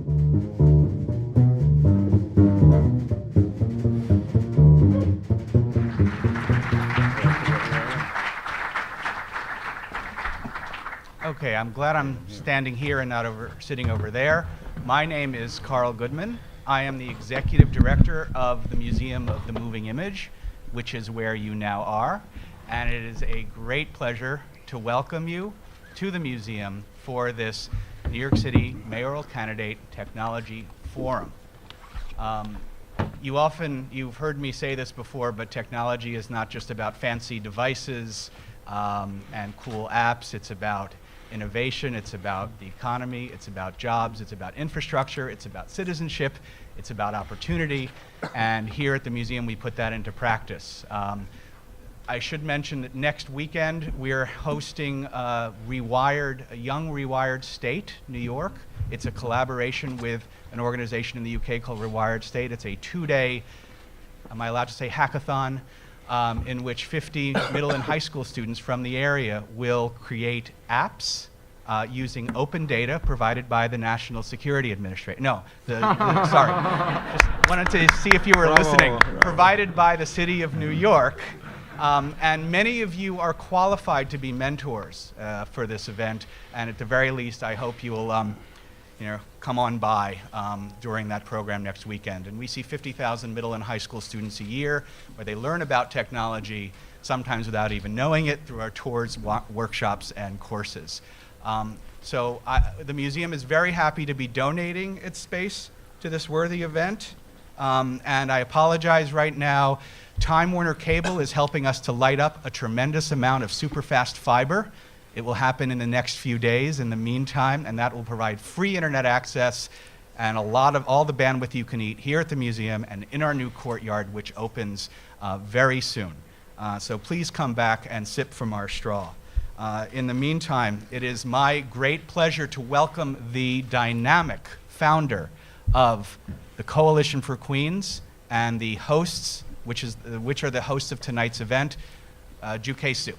Okay, I'm glad I'm standing here and not sitting over there. My name is Carl Goodman. I am the Executive Director of the Museum of the Moving Image, which is where you now are. And it is a great pleasure to welcome you to the museum for this New York City Mayoral Candidate Technology Forum. You've heard me say this before, but technology is not just about fancy devices and cool apps. It's about innovation, it's about the economy, it's about jobs, it's about infrastructure, it's about citizenship, it's about opportunity, and here at the museum we put that into practice. I should mention that next weekend we're hosting a Young Rewired State, New York. It's a collaboration with an organization in the UK called Rewired State. It's a 2-day, am I allowed to say hackathon, in which 50 middle and high school students from the area will create apps using open data provided by the National Security Administration. Sorry. Just wanted to see if you were listening. Provided by the City of New York. And many of you are qualified to be mentors for this event. And at the very least, I hope you will come on by during that program next weekend. And we see 50,000 middle and high school students a year where they learn about technology, sometimes without even knowing it, through our tours, workshops, and courses. The museum is very happy to be donating its space to this worthy event. And I apologize right now. Time Warner Cable is helping us to light up a tremendous amount of superfast fiber. It will happen in the next few days in the meantime, and that will provide free internet access and all the bandwidth you can eat here at the museum and in our new courtyard, which opens very soon. So please come back and sip from our straw. In the meantime, it is my great pleasure to welcome the dynamic founder of the Coalition for Queens and the hosts, which are the hosts of tonight's event, Juke Sue.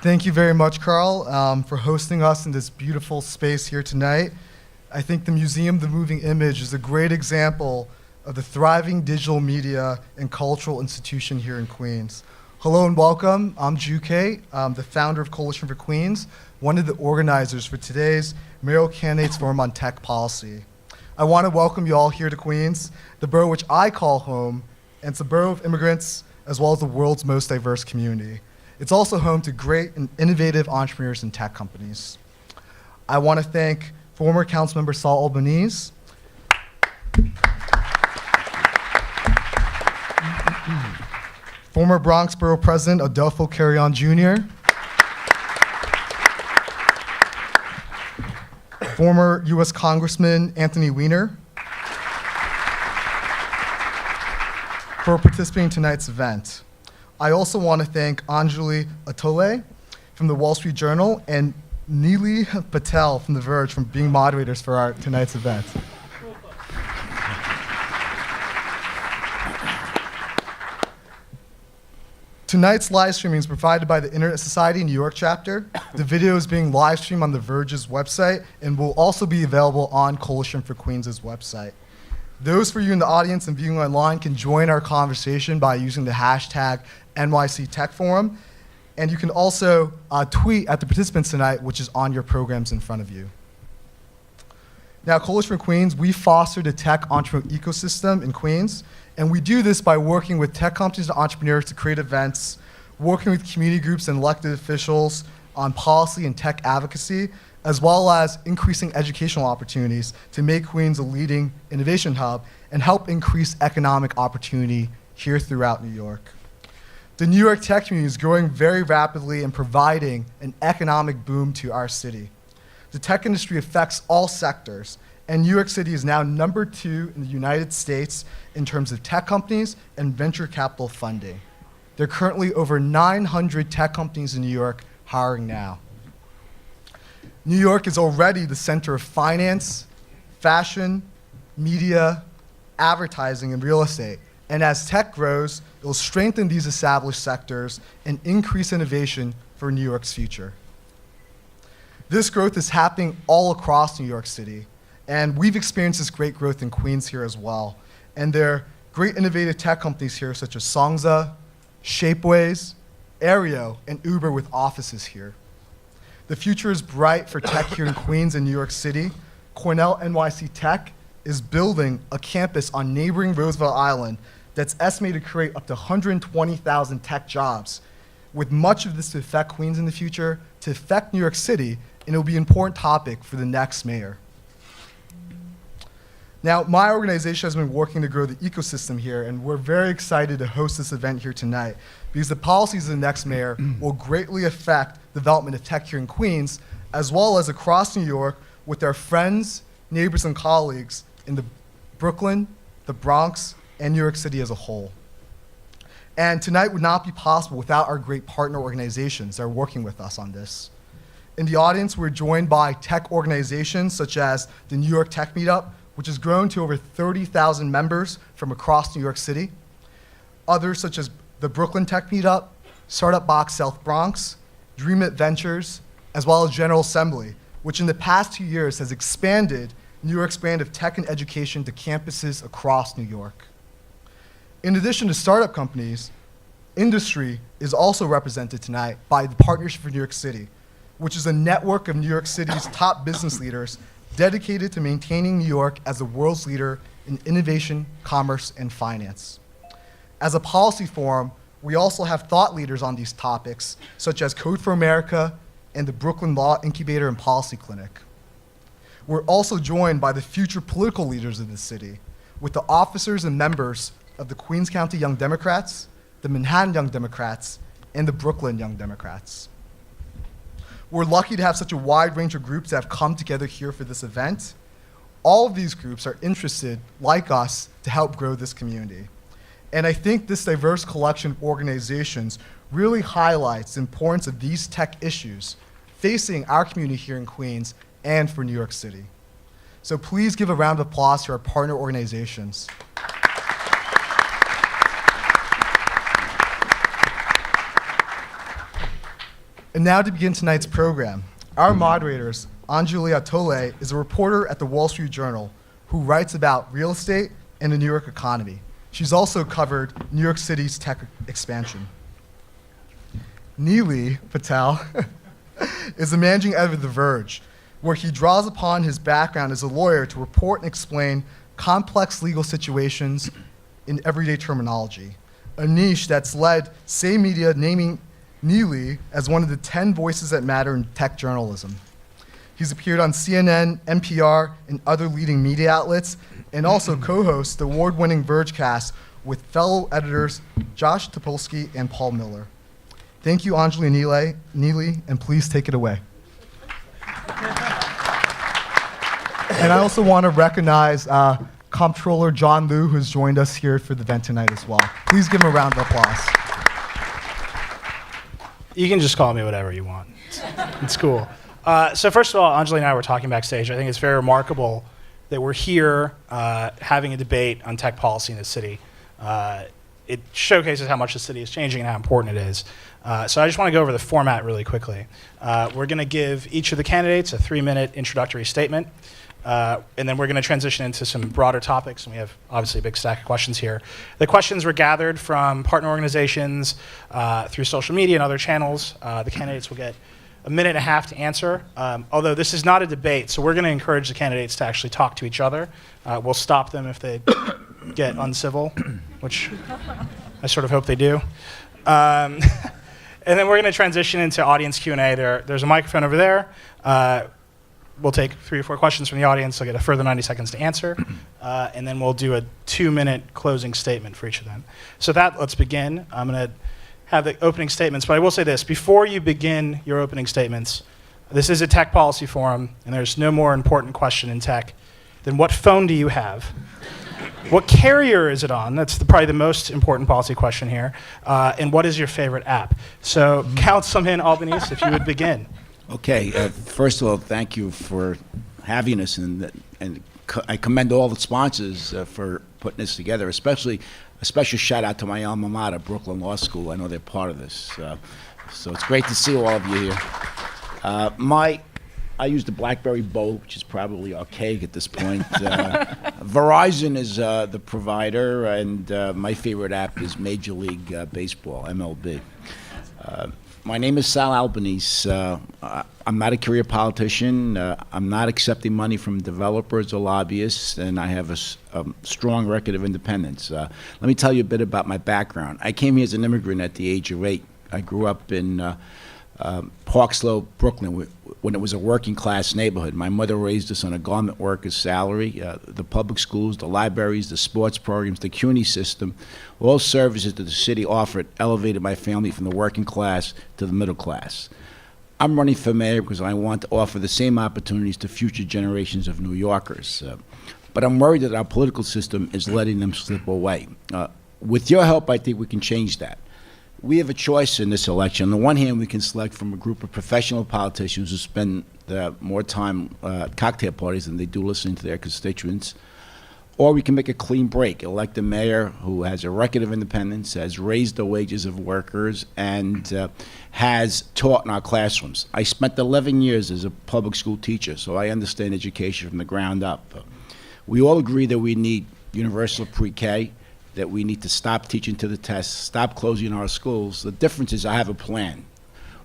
Thank you very much, Carl, for hosting us in this beautiful space here tonight. I think the Museum of the Moving Image is a great example of the thriving digital media and cultural institution here in Queens. Hello and welcome. I'm Juke, the founder of Coalition for Queens, one of the organizers for today's Mayoral Candidates Forum on Tech Policy. I want to welcome you all here to Queens, the borough which I call home, and it's a borough of immigrants as well as the world's most diverse community. It's also home to great and innovative entrepreneurs and tech companies. I want to thank former Councilmember Saul Albanese, former Bronx Borough President Adolfo Carrión Jr., former U.S. Congressman Anthony Weiner, for participating in tonight's event. I also want to thank Anjali Athavaley from the Wall Street Journal and Nilay Patel from the Verge for being moderators for tonight's event. Tonight's live streaming is provided by the Internet Society New York chapter. The video is being live streamed on the Verge's website and will also be available on Coalition for Queens' website. Those for you in the audience and viewing online can join our conversation by using the hashtag NYC Tech Forum. And you can also tweet at the participants tonight, which is on your programs in front of you. Now, Coalition for Queens, we foster the tech entrepreneurial ecosystem in Queens. And we do this by working with tech companies and entrepreneurs to create events, working with community groups and elected officials on policy and tech advocacy, as well as increasing educational opportunities to make Queens a leading innovation hub and help increase economic opportunity here throughout New York. The New York tech community is growing very rapidly and providing an economic boom to our city. The tech industry affects all sectors, and New York City is now number 2 in the United States in terms of tech companies and venture capital funding. There are currently over 900 tech companies in New York hiring now. New York is already the center of finance, fashion, media, advertising, and real estate. And as tech grows, it will strengthen these established sectors and increase innovation for New York's future. This growth is happening all across New York City, and we've experienced this great growth in Queens here as well. And there are great innovative tech companies here such as Songza, Shapeways, Aereo, and Uber with offices here. The future is bright for tech here in Queens and New York City. Cornell NYC Tech is building a campus on neighboring Roosevelt Island that's estimated to create up to 120,000 tech jobs, with much of this to affect Queens in the future, to affect New York City, and it will be an important topic for the next mayor. Now, my organization has been working to grow the ecosystem here, and we're very excited to host this event here tonight because the policies of the next mayor will greatly affect the development of tech here in Queens, as well as across New York with our friends, neighbors, and colleagues in the Brooklyn, the Bronx, and New York City as a whole. And tonight would not be possible without our great partner organizations that are working with us on this. In the audience, we're joined by tech organizations such as the New York Tech Meetup, which has grown to over 30,000 members from across New York City. Others such as the Brooklyn Tech Meetup, Startup Box South Bronx, Dream It Ventures, as well as General Assembly, which in the past 2 years has expanded New York's brand of tech and education to campuses across New York. In addition to startup companies, industry is also represented tonight by the Partnership for New York City, which is a network of New York City's top business leaders dedicated to maintaining New York as the world's leader in innovation, commerce, and finance. As a policy forum, we also have thought leaders on these topics, such as Code for America and the Brooklyn Law Incubator and Policy Clinic. We're also joined by the future political leaders of the city, with the officers and members of the Queens County Young Democrats, the Manhattan Young Democrats, and the Brooklyn Young Democrats. We're lucky to have such a wide range of groups that have come together here for this event. All of these groups are interested, like us, to help grow this community. And I think this diverse collection of organizations really highlights the importance of these tech issues facing our community here in Queens and for New York City. So please give a round of applause to our partner organizations. And now to begin tonight's program, our moderators, Anjali Athavaley, is a reporter at the Wall Street Journal who writes about real estate and the New York economy. She's also covered New York City's tech expansion. Nilay Patel is the managing editor of The Verge, where he draws upon his background as a lawyer to report and explain complex legal situations in everyday terminology, a niche that's led Say Media naming Nilay as one of the 10 voices that matter in tech journalism. He's appeared on CNN, NPR, and other leading media outlets, and also co-hosts the award-winning Vergecast with fellow editors Josh Topolsky and Paul Miller. Thank you, Anjali and Nilay, and please take it away. And I also want to recognize Comptroller John Liu, who's joined us here for the event tonight as well. Please give him a round of applause. You can just call me whatever you want. It's cool. So first of all, Anjali and I were talking backstage. I think it's very remarkable that we're here having a debate on tech policy in the city. It showcases how much the city is changing and how important it is. So I just want to go over the format really quickly. We're going to give each of the candidates a 3-minute introductory statement. And then we're going to transition into some broader topics, and we have obviously a big stack of questions here. The questions were gathered from partner organizations through social media and other channels. The candidates will get a minute and a half to answer, although this is not a debate, so we're going to encourage the candidates to actually talk to each other. We'll stop them if they get uncivil, which I sort of hope they do. And then we're going to transition into audience Q&A. There's a microphone over there. We'll take 3 or 4 questions from the audience. They'll get a further 90 seconds to answer. And then we'll do a 2-minute closing statement for each of them. So let's begin. I'm going to have the opening statements, but I will say this. Before you begin your opening statements, this is a tech policy forum, and there's no more important question in tech than what phone do you have? What carrier is it on? That's probably the most important policy question here. And what is your favorite app? So Councilman Albanese, if you would begin. Okay, first of all, thank you for having us, and I commend all the sponsors for putting this together, especially A special shout out to my alma mater, Brooklyn Law School. I know they're part of this. So it's great to see all of you here. I use the BlackBerry Bow, which is probably archaic at this point. Verizon is the provider, and my favorite app is Major League Baseball, MLB. My name is Sal Albanese. I'm not a career politician. I'm not accepting money from developers or lobbyists, and I have a strong record of independence. Let me tell you a bit about my background. I came here as an immigrant at the age of 8. I grew up in Park Slope, Brooklyn, when it was a working-class neighborhood. My mother raised us on a garment worker's salary. The public schools, the libraries, the sports programs, the CUNY system, all services that the city offered elevated my family from the working class to the middle class. I'm running for mayor because I want to offer the same opportunities to future generations of New Yorkers. But I'm worried that our political system is letting them slip away. With your help, I think we can change that. We have a choice in this election. On the one hand, we can select from a group of professional politicians who spend more time at cocktail parties than they do listening to their constituents. Or we can make a clean break, elect a mayor who has a record of independence, has raised the wages of workers, and has taught in our classrooms. I spent 11 years as a public school teacher, so I understand education from the ground up. We all agree that we need universal pre-K, that we need to stop teaching to the test, stop closing our schools. The difference is I have a plan.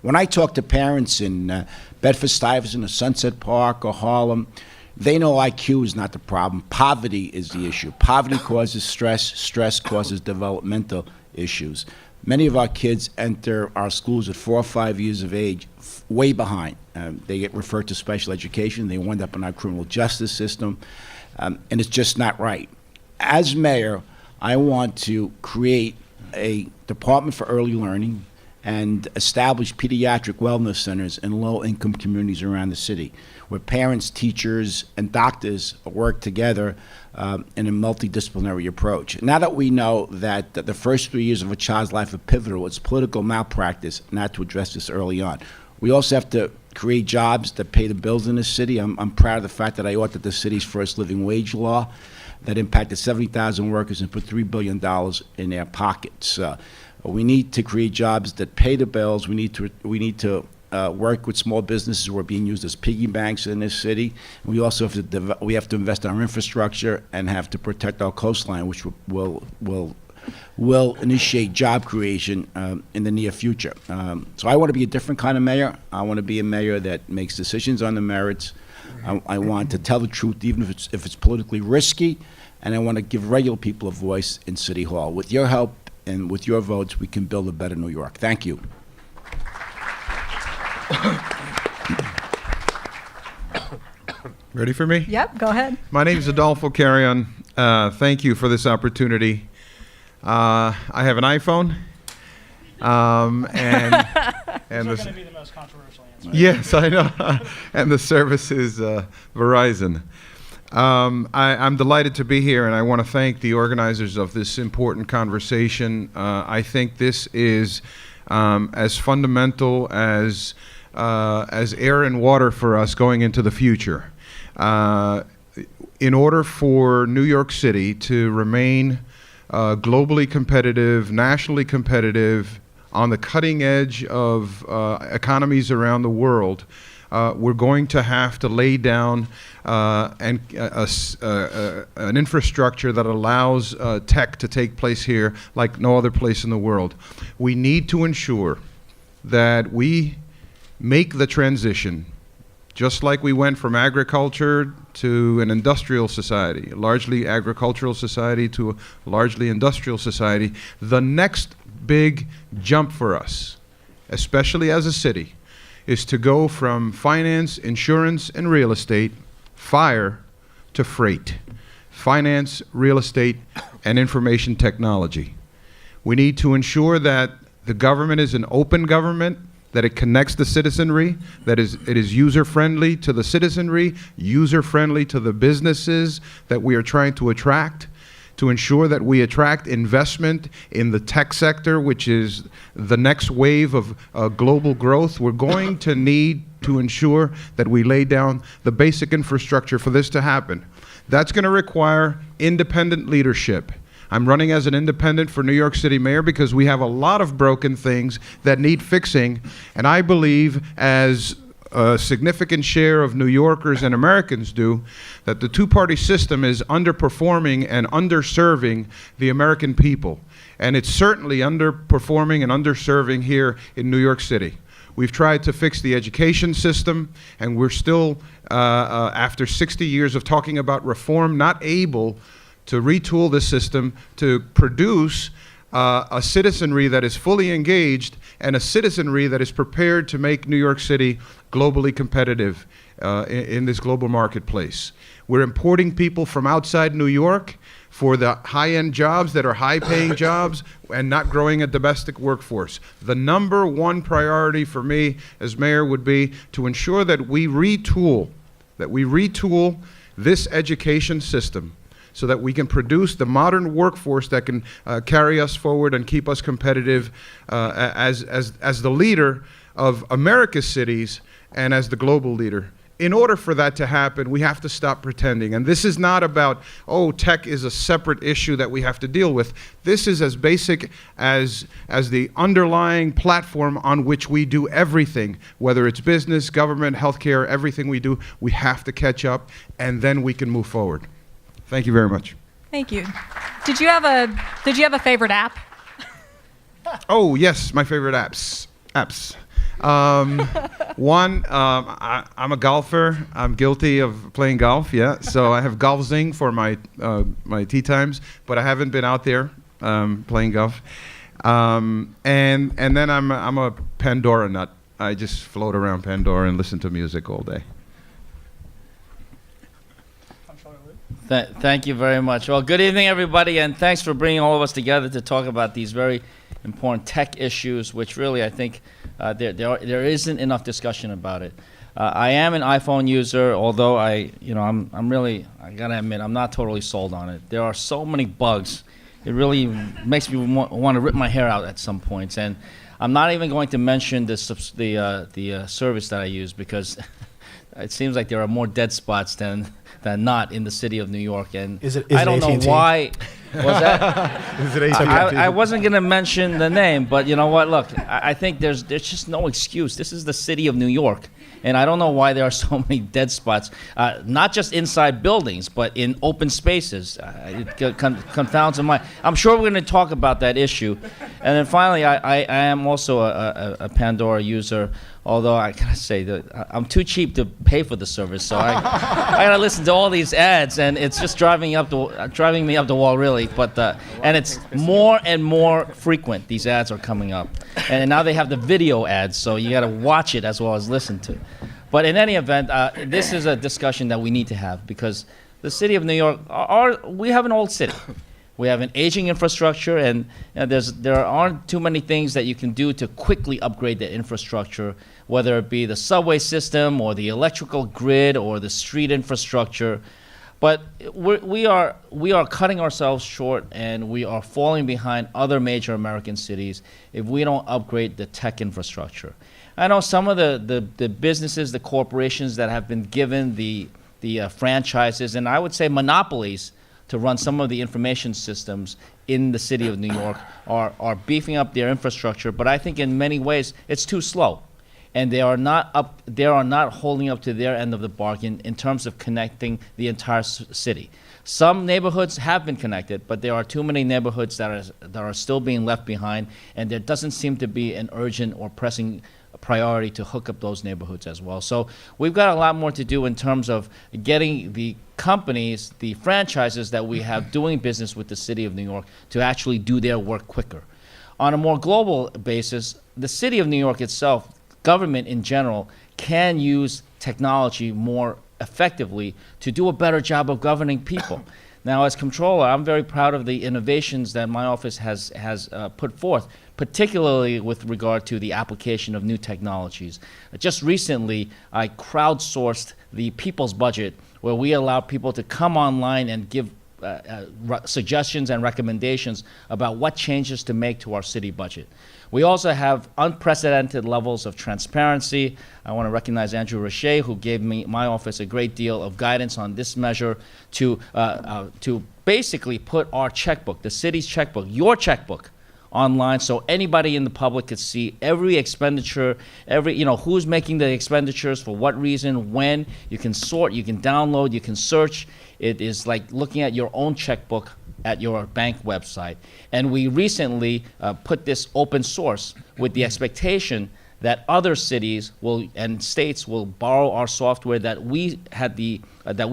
When I talk to parents in Bedford-Stuyvesant or Sunset Park or Harlem, they know IQ is not the problem. Poverty is the issue. Poverty causes stress. Stress causes developmental issues. Many of our kids enter our schools at 4 or 5 years of age, way behind. They get referred to special education. They wind up in our criminal justice system, and it's just not right. As mayor, I want to create a department for early learning and establish pediatric wellness centers in low-income communities around the city, where parents, teachers, and doctors work together in a multidisciplinary approach. Now that we know that the first 3 years of a child's life are pivotal, it's political malpractice not to address this early on. We also have to create jobs that pay the bills in this city. I'm proud of the fact that I authored the city's first living wage law that impacted 70,000 workers and put $3 billion in their pockets. We need to create jobs that pay the bills. We need to work with small businesses who are being used as piggy banks in this city. We also have to invest in our infrastructure and have to protect our coastline, which will initiate job creation in the near future. So I want to be a different kind of mayor. I want to be a mayor that makes decisions on the merits. I want to tell the truth, even if it's politically risky, and I want to give regular people a voice in City Hall. With your help and with your votes, we can build a better New York. Thank you. Ready for me? Yep, go ahead. My name is Adolfo Carrión. Thank you for this opportunity. I have an iPhone, and Those are going to be the most controversial answer. yes, I know, and the service is Verizon. I'm delighted to be here, and I want to thank the organizers of this important conversation. I think this is as fundamental as air and water for us going into the future. In order for New York City to remain globally competitive, nationally competitive, on the cutting edge of economies around the world, we're going to have to lay down an infrastructure that allows tech to take place here like no other place in the world. We need to ensure that we make the transition, just like we went from agriculture to an industrial society, a largely agricultural society to a largely industrial society. The next big jump for us, especially as a city, is to go from finance, insurance, and real estate, fire, to freight. Finance, real estate, and information technology. We need to ensure that the government is an open government, that it connects the citizenry, that it is user-friendly to the citizenry, user-friendly to the businesses that we are trying to attract, to ensure that we attract investment in the tech sector, which is the next wave of global growth. We're going to need to ensure that we lay down the basic infrastructure for this to happen. That's going to require independent leadership. I'm running as an independent for New York City mayor because we have a lot of broken things that need fixing, and I believe, as a significant share of New Yorkers and Americans do, that the two-party system is underperforming and underserving the American people. And it's certainly underperforming and underserving here in New York City. We've tried to fix the education system, and we're still, after 60 years of talking about reform, not able to retool the system to produce a citizenry that is fully engaged and a citizenry that is prepared to make New York City globally competitive in this global marketplace. We're importing people from outside New York for the high-end jobs that are high-paying jobs and not growing a domestic workforce. The number one priority for me as mayor would be to ensure that we retool this education system so that we can produce the modern workforce that can carry us forward and keep us competitive as the leader of America's cities and as the global leader. In order for that to happen, we have to stop pretending. And this is not about, oh, tech is a separate issue that we have to deal with. This is as basic as the underlying platform on which we do everything, whether it's business, government, healthcare, everything we do, we have to catch up, and then we can move forward. Thank you very much. Thank you. Did you have a favorite app? Oh, yes, my favorite apps. One, I'm a golfer. I'm guilty of playing golf, yeah. So I have Golf Zing for my tee times, but I haven't been out there playing golf. And then I'm a Pandora nut. I just float around Pandora and listen to music all day. Thank you very much. Well, good evening, everybody, and thanks for bringing all of us together to talk about these very important tech issues, which really I think there isn't enough discussion about it. I am an iPhone user, although I gotta admit, I'm not totally sold on it. There are so many bugs. It really makes me want to rip my hair out at some points, and I'm not even going to mention the service that I use because it seems like there are more dead spots than not in the city of New York, and I don't know why. Was that? Is it I wasn't going to mention the name, but you know what? Look, I think there's just no excuse. This is the city of New York, and I don't know why there are so many dead spots, not just inside buildings, but in open spaces. It confounds my mind. I'm sure we're going to talk about that issue. And then finally, I am also a Pandora user, although I gotta say that I'm too cheap to pay for the service, so I gotta listen to all these ads, and it's just driving me up the wall, really. But and it's more and more frequent. These ads are coming up, and now they have the video ads, so you gotta watch it as well as listen to. But in any event, this is a discussion that we need to have because the city of New York, we have an old city. We have an aging infrastructure, and there aren't too many things that you can do to quickly upgrade the infrastructure, whether it be the subway system or the electrical grid or the street infrastructure. But we are cutting ourselves short, and we are falling behind other major American cities if we don't upgrade the tech infrastructure. I know some of the businesses, the corporations that have been given the franchises, and I would say monopolies, to run some of the information systems in the city of New York are beefing up their infrastructure, but I think in many ways it's too slow, and they are not holding up to their end of the bargain in terms of connecting the entire city. Some neighborhoods have been connected, but there are too many neighborhoods that are still being left behind, and there doesn't seem to be an urgent or pressing priority to hook up those neighborhoods as well. So we've got a lot more to do in terms of getting the companies, the franchises that we have doing business with the city of New York to actually do their work quicker. On a more global basis, the city of New York itself, government in general, can use technology more effectively to do a better job of governing people. Now, as comptroller, I'm very proud of the innovations that my office has put forth, particularly with regard to the application of new technologies. Just recently, I crowdsourced the people's budget, where we allow people to come online and give suggestions and recommendations about what changes to make to our city budget. We also have unprecedented levels of transparency. I want to recognize Andrew Roche, who gave my office a great deal of guidance on this measure to basically put our checkbook, the city's checkbook, your checkbook, online, so anybody in the public could see every expenditure, who's making the expenditures, for what reason, when. You can sort, you can download, you can search. It is like looking at your own checkbook at your bank website. And we recently put this open source with the expectation that other cities and states will borrow our software that we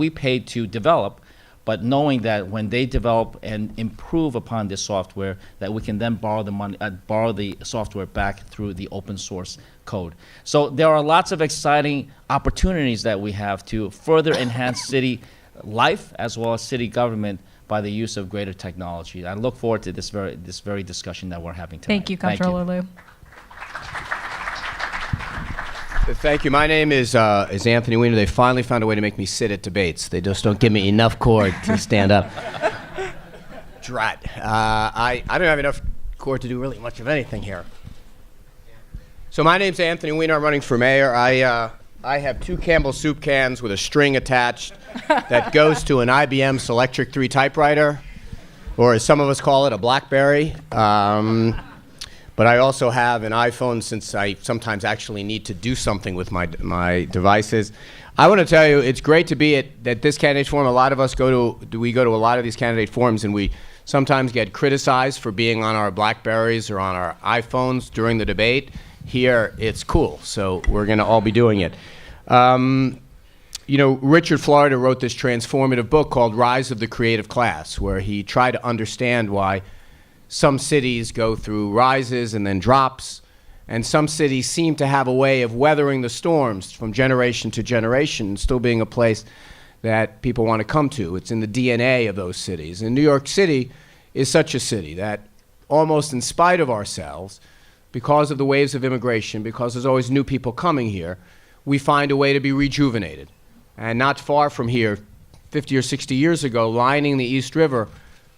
paid to develop, but knowing that when they develop and improve upon this software, that we can then borrow the software back through the open source code. So there are lots of exciting opportunities that we have to further enhance city life as well as city government by the use of greater technology. I look forward to this very discussion that we're having tonight. Thank you, Comptroller Liu. Thank you. My name is Anthony Weiner. They finally found a way to make me sit at debates. They just don't give me enough cord to stand up. Drat. I don't have enough cord to do really much of anything here. So my name's Anthony Weiner. I'm running for mayor. I have 2 Campbell soup cans with a string attached that goes to an IBM Selectric 3 typewriter, or as some of us call it, a BlackBerry. But I also have an iPhone, since I sometimes actually need to do something with my devices. I want to tell you, it's great to be at this candidate forum. A lot of us go to a lot of these candidate forums, and we sometimes get criticized for being on our BlackBerries or on our iPhones during the debate. Here, it's cool, so we're going to all be doing it. Richard Florida wrote this transformative book called Rise of the Creative Class, where he tried to understand why some cities go through rises and then drops, and some cities seem to have a way of weathering the storms from generation to generation and still being a place that people want to come to. It's in the DNA of those cities. And New York City is such a city that, almost in spite of ourselves, because of the waves of immigration, because there's always new people coming here, we find a way to be rejuvenated. And not far from here, 50 or 60 years ago, lining the East River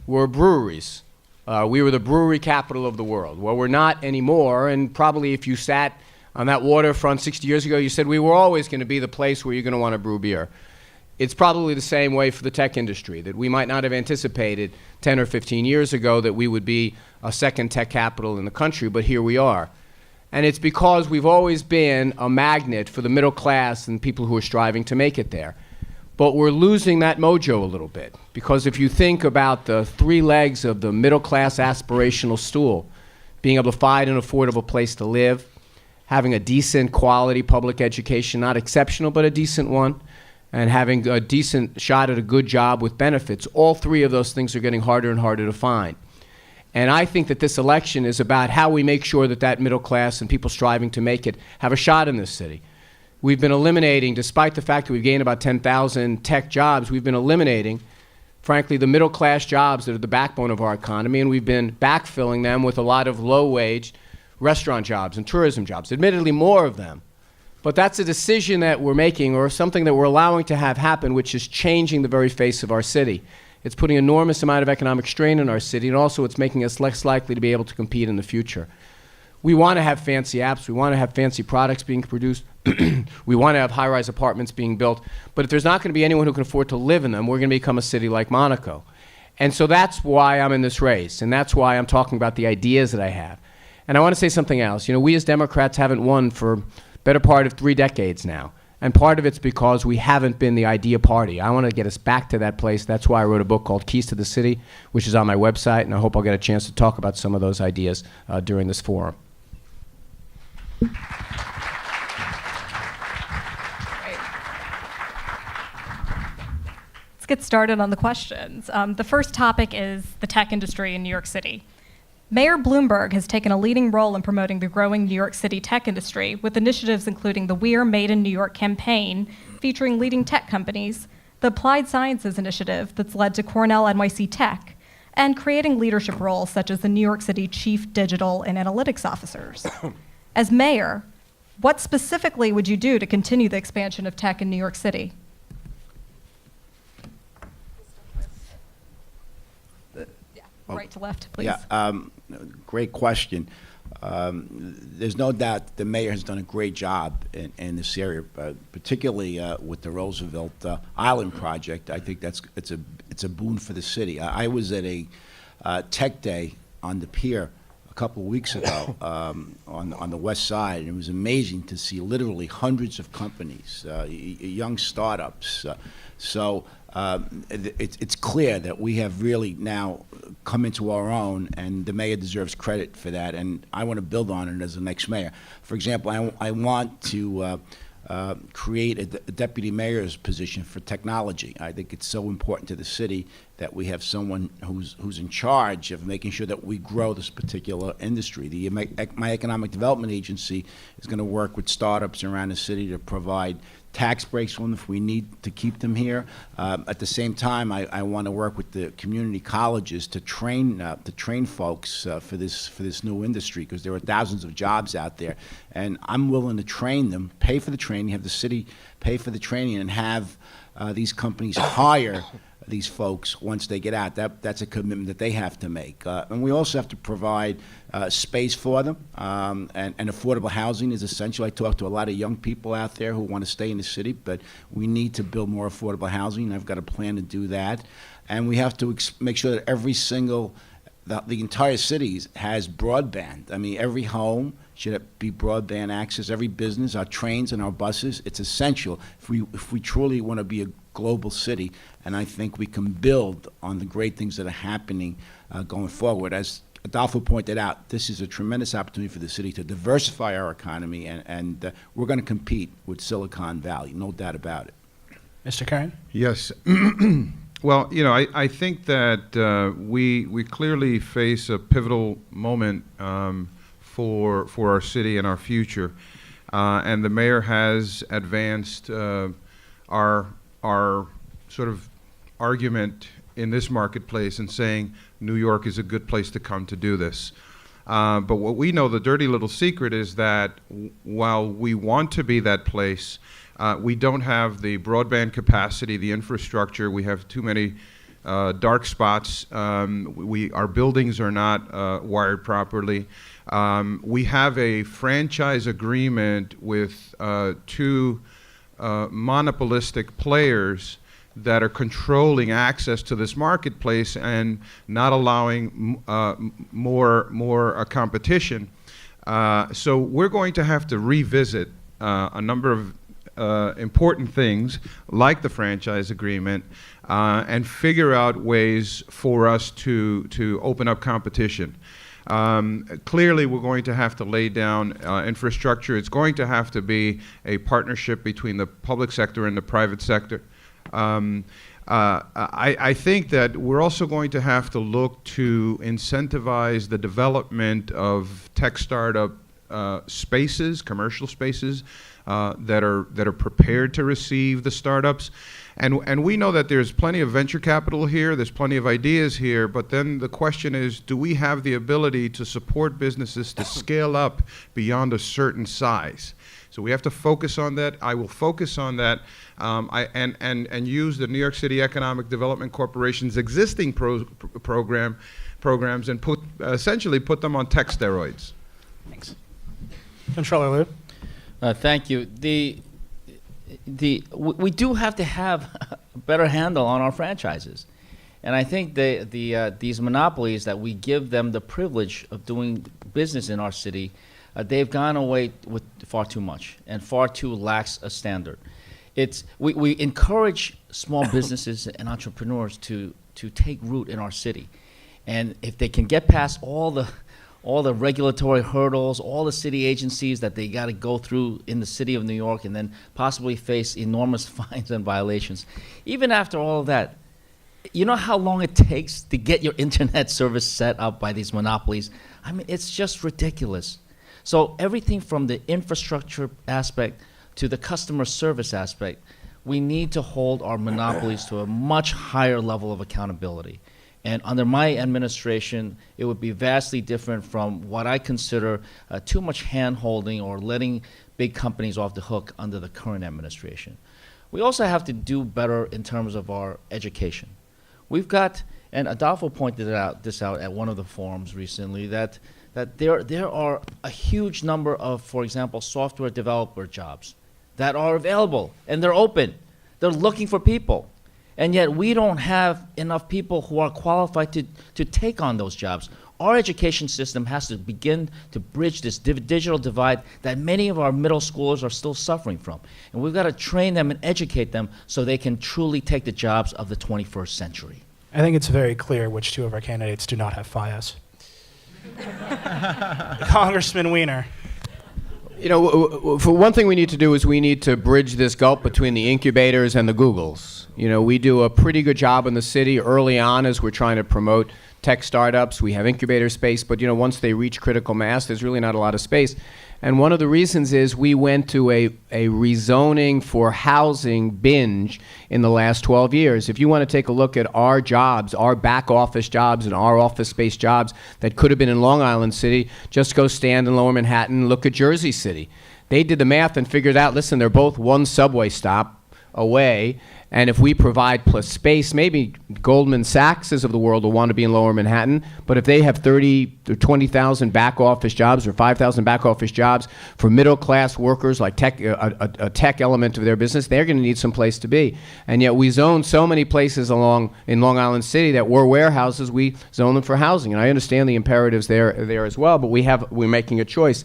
were breweries. We were the brewery capital of the world. Well, we're not anymore, and probably if you sat on that waterfront 60 years ago, you said we were always going to be the place where you're going to want to brew beer. It's probably the same way for the tech industry, that we might not have anticipated 10 or 15 years ago that we would be a second tech capital in the country, but here we are. And it's because we've always been a magnet for the middle class and people who are striving to make it there. But we're losing that mojo a little bit, because if you think about the 3 legs of the middle class aspirational stool, being able to find an affordable place to live, having a decent quality public education, not exceptional, but a decent one, and having a decent shot at a good job with benefits, all 3 of those things are getting harder and harder to find. And I think that this election is about how we make sure that that middle class and people striving to make it have a shot in this city. We've been eliminating, despite the fact that we've gained about 10,000 tech jobs, we've been eliminating, frankly, the middle class jobs that are the backbone of our economy, and we've been backfilling them with a lot of low-wage restaurant jobs and tourism jobs, admittedly more of them. But that's a decision that we're making, or something that we're allowing to have happen, which is changing the very face of our city. It's putting an enormous amount of economic strain on our city, and also it's making us less likely to be able to compete in the future. We want to have fancy apps. We want to have fancy products being produced. We want to have high-rise apartments being built. But if there's not going to be anyone who can afford to live in them, we're going to become a city like Monaco. And so that's why I'm in this race, and that's why I'm talking about the ideas that I have. And I want to say something else. We as Democrats haven't won for better part of 3 decades now. And part of it's because we haven't been the idea party. I want to get us back to that place. That's why I wrote a book called Keys to the City, which is on my website, and I hope I'll get a chance to talk about some of those ideas during this forum. Let's get started on the questions. The first topic is the tech industry in New York City. Mayor Bloomberg has taken a leading role in promoting the growing New York City tech industry, with initiatives including the We're Made in New York campaign, featuring leading tech companies, the Applied Sciences Initiative that's led to Cornell NYC Tech, and creating leadership roles such as the New York City Chief Digital and Analytics Officers. As mayor, what specifically would you do to continue the expansion of tech in New York City? Right to left, please. Yeah, great question. There's no doubt the mayor has done a great job in this area, particularly with the Roosevelt Island project. I think it's a boon for the city. I was at a tech day on the pier a couple of weeks ago on the west side, and it was amazing to see literally hundreds of companies, young startups. So it's clear that we have really now come into our own, and the mayor deserves credit for that, and I want to build on it as the next mayor. For example, I want to create a deputy mayor's position for technology. I think it's so important to the city that we have someone who's in charge of making sure that we grow this particular industry. My Economic Development Agency is going to work with startups around the city to provide tax breaks for them if we need to keep them here. At the same time, I want to work with the community colleges to train folks for this new industry, because there are thousands of jobs out there, and I'm willing to train them, pay for the training, have the city pay for the training, and have these companies hire these folks once they get out. That's a commitment that they have to make. And we also have to provide space for them, and affordable housing is essential. I talk to a lot of young people out there who want to stay in the city, but we need to build more affordable housing, and I've got a plan to do that. And we have to make sure that every single, the entire city has broadband. I mean, every home should be broadband access, every business, our trains and our buses. It's essential if we truly want to be a global city, and I think we can build on the great things that are happening going forward. As Adolfo pointed out, this is a tremendous opportunity for the city to diversify our economy, and we're going to compete with Silicon Valley, no doubt about it. Mr. Carrión? Yes. Well, you know, I think that we clearly face a pivotal moment for our city and our future, and the mayor has advanced our sort of argument in this marketplace and saying New York is a good place to come to do this. But what we know, the dirty little secret, is that while we want to be that place, we don't have the broadband capacity, the infrastructure. We have too many dark spots. Our buildings are not wired properly. We have a franchise agreement with two monopolistic players that are controlling access to this marketplace and not allowing more competition. So we're going to have to revisit a number of important things like the franchise agreement and figure out ways for us to open up competition. Clearly, we're going to have to lay down infrastructure. It's going to have to be a partnership between the public sector and the private sector. I think that we're also going to have to look to incentivize the development of tech startup spaces, commercial spaces that are prepared to receive the startups. And we know that there's plenty of venture capital here, there's plenty of ideas here, but then the question is, do we have the ability to support businesses to scale up beyond a certain size? So we have to focus on that. I will focus on that and use the New York City Economic Development Corporation's existing programs and essentially put them on tech steroids. Thanks. Comptroller Liu. Thank you. We do have to have a better handle on our franchises. And I think these monopolies that we give them the privilege of doing business in our city, they've gone away with far too much and far too lax a standard. We encourage small businesses and entrepreneurs to take root in our city. And if they can get past all the regulatory hurdles, all the city agencies that they got to go through in the city of New York, and then possibly face enormous fines and violations. Even after all of that, you know how long it takes to get your internet service set up by these monopolies? I mean, it's just ridiculous. So everything from the infrastructure aspect to the customer service aspect, we need to hold our monopolies to a much higher level of accountability. And under my administration, it would be vastly different from what I consider too much hand-holding or letting big companies off the hook under the current administration. We also have to do better in terms of our education. We've got And Adolfo pointed this out at one of the forums recently, that there are a huge number of, for example, software developer jobs that are available, and they're open. They're looking for people. And yet we don't have enough people who are qualified to take on those jobs. Our education system has to begin to bridge this digital divide that many of our middle schoolers are still suffering from. And we've got to train them and educate them so they can truly take the jobs of the 21st century. I think it's very clear which two of our candidates do not have FIAS. Congressman Weiner. You know, for one thing we need to do is we need to bridge this gulf between the incubators and the Googles. You know, we do a pretty good job in the city early on as we're trying to promote tech startups. We have incubator space, but, you know, once they reach critical mass, there's really not a lot of space. And one of the reasons is we went to a rezoning for housing binge in the last 12 years. If you want to take a look at our jobs, our back office jobs and our office space jobs that could have been in Long Island City, just go stand in Lower Manhattan and look at Jersey City. They did the math and figured out, listen, they're both one subway stop away, and if we provide plus space, maybe Goldman Sachs's of the world will want to be in Lower Manhattan, but if they have 30 or 20,000 back office jobs or 5,000 back office jobs for middle class workers, like tech, a tech element of their business, they're going to need some place to be. And yet we zone so many places along in Long Island City that were warehouses, we zone them for housing. And I understand the imperatives there as well, but we're making a choice.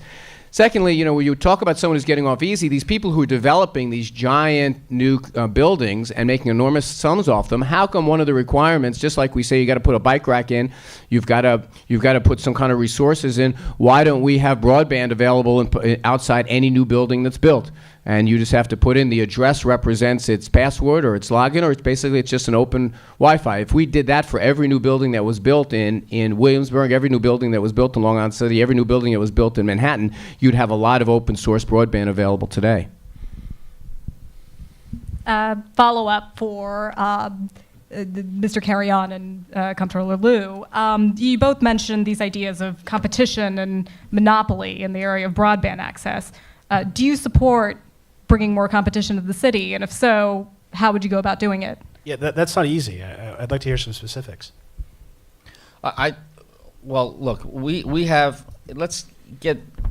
Secondly, you know, when you talk about someone who's getting off easy, these people who are developing these giant new buildings and making enormous sums off them, how come one of the requirements, just like we say you got to put a bike rack in, you've got to put some kind of resources in, why don't we have broadband available outside any new building that's built? And you just have to put in the address represents its password or its login, or it's just an open Wi-Fi. If we did that for every new building that was built in Williamsburg, every new building that was built in Long Island City, every new building that was built in Manhattan, you'd have a lot of open source broadband available today. Follow-up for Mr. Carrión and Comptroller Liu. You both mentioned these ideas of competition and monopoly in the area of broadband access. Do you support bringing more competition to the city? And if so, how would you go about doing it? Yeah, that's not easy. I'd like to hear some specifics. Well, look, we have, let's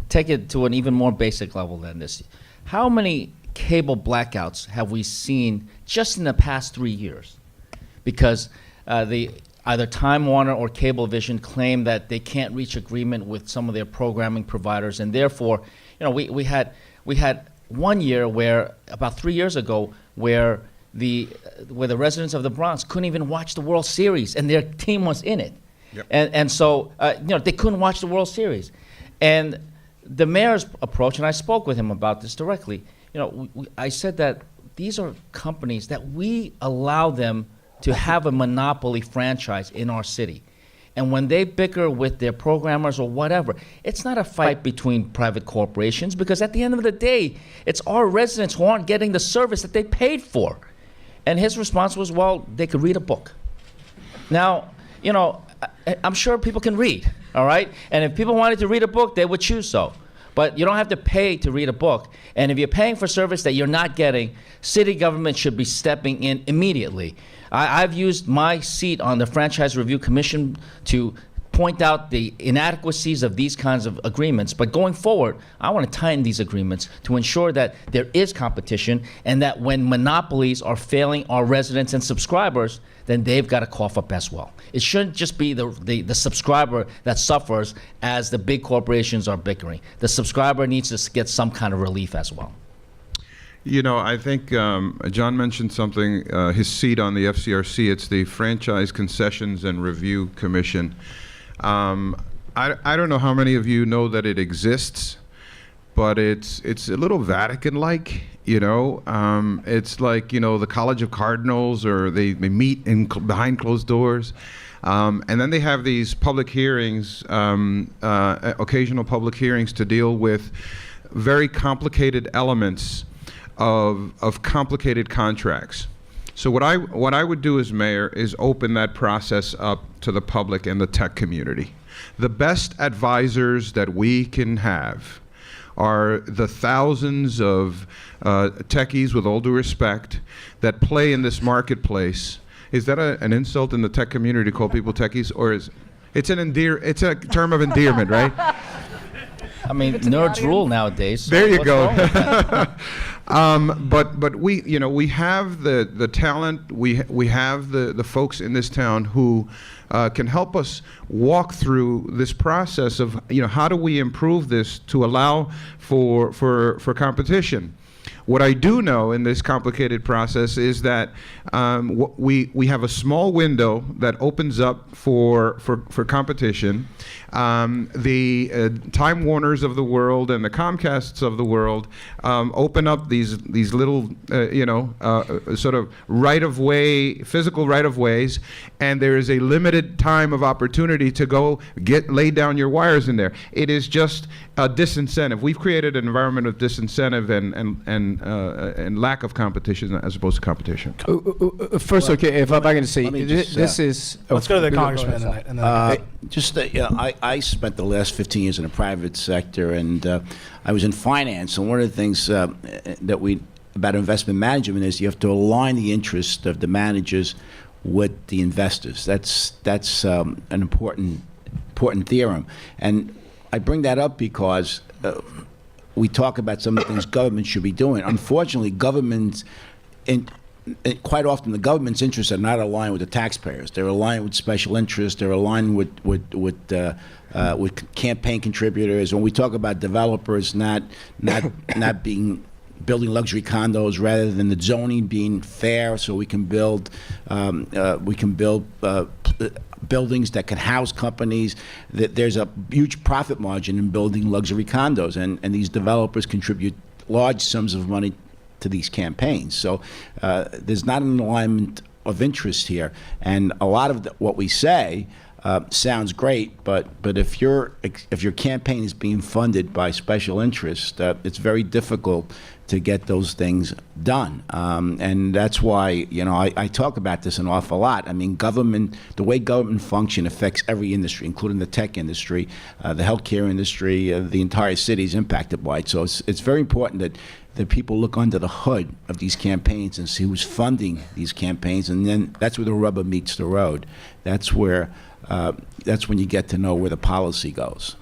take it to an even more basic level than this. How many cable blackouts have we seen just in the past 3 years? Because either Time Warner or Cablevision claim that they can't reach agreement with some of their programming providers, and therefore, you know, we had 1 year where, about 3 years ago, where the residents of the Bronx couldn't even watch the World Series, and their team was in it. Yep. And so, you know, they couldn't watch the World Series. And the mayor's approach, and I spoke with him about this directly, you know, I said that these are companies that we allow them to have a monopoly franchise in our city. And when they bicker with their programmers or whatever, it's not a fight between private corporations, because at the end of the day, it's our residents who aren't getting the service that they paid for. And his response was, well, they could read a book. Now, you know, I'm sure people can read, all right? And if people wanted to read a book, they would choose so. But you don't have to pay to read a book. And if you're paying for service that you're not getting, city government should be stepping in immediately. I've used my seat on the Franchise Review Commission to point out the inadequacies of these kinds of agreements. But going forward, I want to tighten these agreements to ensure that there is competition, and that when monopolies are failing our residents and subscribers, then they've got to cough up as well. It shouldn't just be the subscriber that suffers as the big corporations are bickering. The subscriber needs to get some kind of relief as well. You know, I think John mentioned something, his seat on the FCRC. It's the Franchise Concessions and Review Commission. I don't know how many of you know that it exists, but it's a little Vatican-like, you know. It's like, you know, the College of Cardinals, or they meet behind closed doors. And then they have these public hearings, occasional public hearings to deal with very complicated elements of complicated contracts. So what I would do as mayor is open that process up to the public and the tech community. The best advisors that we can have are the thousands of techies, with all due respect, that play in this marketplace Is that an insult in the tech community to call people techies, or is it's a term of endearment, right? I mean, nerds rule nowadays. So There you what's go. wrong with that? But we have the talent, we have the folks in this town who can help us walk through this process of how do we improve this to allow for competition. What I do know in this complicated process is that we have a small window that opens up for competition. The Time Warners of the world and the Comcasts of the world open up these little sort of physical right of ways, and there is a limited time of opportunity to go lay down your wires in there. It is just a disincentive. We've created an environment of disincentive and lack of competition as opposed to competition. First, okay, if I'm going to say, let me just, this is... Let's go to the go congressman. ahead. And then I spent the last 15 years in the private sector, and I was in finance. And one of the things about investment management is you have to align the interest of the managers with the investors. That's an important theorem. And I bring that up because we talk about some of the things government should be doing. Unfortunately, quite often the government's interests are not aligned with the taxpayers. They're aligned with special interests. They're aligned with campaign contributors. When we talk about developers not building luxury condos, rather than the zoning being fair, so we can build buildings that can house companies. That there's a huge profit margin in building luxury condos, and these developers contribute large sums of money to these campaigns. So there's not an alignment of interest here, and a lot of what we say sounds great, but if your campaign is being funded by special interest, it's very difficult to get those things done, and that's why I talk about this an awful lot. I mean, the way government function affects every industry, including the tech industry, the healthcare industry. The entire city is impacted by it. So it's very important that people look under the hood of these campaigns and see who's funding these campaigns, and then that's where the rubber meets the road. That's when you get to know where the policy goes.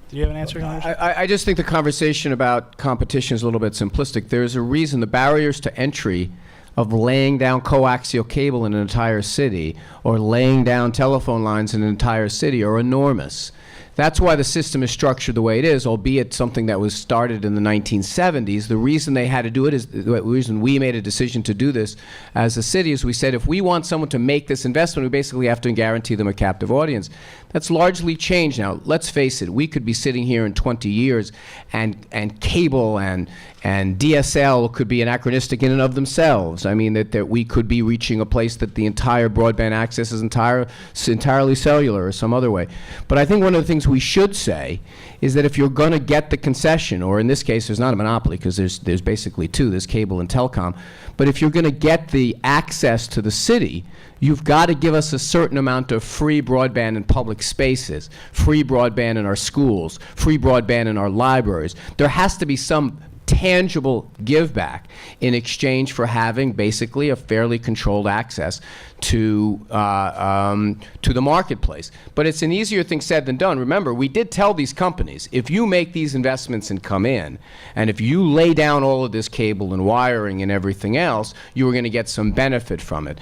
do you have an answer, Congressman? I just think the conversation about competition is a little bit simplistic. There's a reason the barriers to entry of laying down coaxial cable in an entire city or laying down telephone lines in an entire city are enormous. That's why the system is structured the way it is, albeit something that was started in the 1970s. The reason they had to do it is, the reason we made a decision to do this as a city is we said if we want someone to make this investment, we basically have to guarantee them a captive audience. That's largely changed now. Let's face it, we could be sitting here in 20 years and cable and DSL could be anachronistic in and of themselves. I mean, that we could be reaching a place that the entire broadband access is entirely cellular or some other way. But I think one of the things we should say is that if you're going to get the concession, or in this case, there's not a monopoly because there's basically two, there's cable and telecom, but if you're going to get the access to the city, you've got to give us a certain amount of free broadband in public spaces, free broadband in our schools, free broadband in our libraries. There has to be some tangible give back in exchange for having basically a fairly controlled access to the marketplace. But it's an easier thing said than done. Remember, we did tell these companies, if you make these investments and come in, and if you lay down all of this cable and wiring and everything else, you were going to get some benefit from it.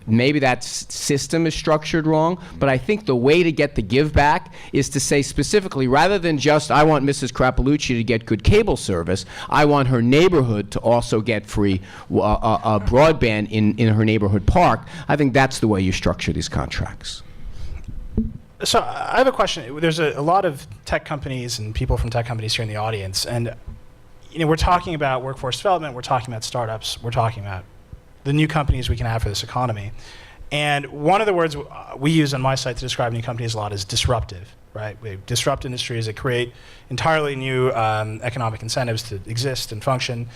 Maybe that system is structured wrong, but I think the way to get the give back is to say specifically, rather than just, I want Mrs. Krapalucci to get good cable service, I want her neighborhood to also get free broadband in her neighborhood park. I think that's the way you structure these contracts. So I have a question. There's a lot of tech companies and people from tech companies here in the audience, and we're talking about workforce development, we're talking about startups, we're talking about the new companies we can have for this economy. And one of the words we use on my site to describe new companies a lot is disruptive, right? We disrupt industries that create entirely new economic incentives to exist and function.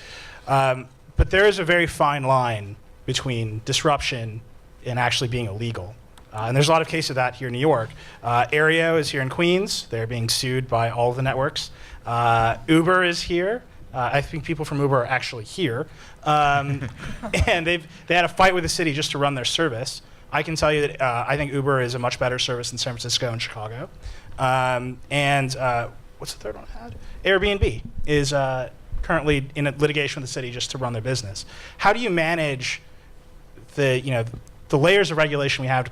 But there is a very fine line between disruption and actually being illegal. And there's a lot of cases of that here in New York. Aereo is here in Queens. They're being sued by all of the networks. Uber is here. I think people from Uber are actually here. And they had a fight with the city just to run their service. I can tell you that I think Uber is a much better service than San Francisco and Chicago. What's the third one I had? Airbnb is currently in a litigation with the city just to run their business. How do you manage the layers of regulation we have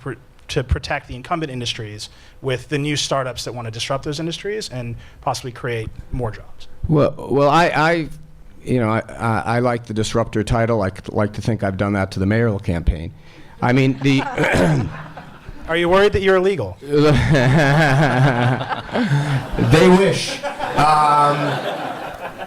to protect the incumbent industries with the new startups that want to disrupt those industries and possibly create more jobs? Well, I like the disruptor title. I like to think I've done that to the mayoral campaign. I mean, Are you worried that you're illegal? They wish.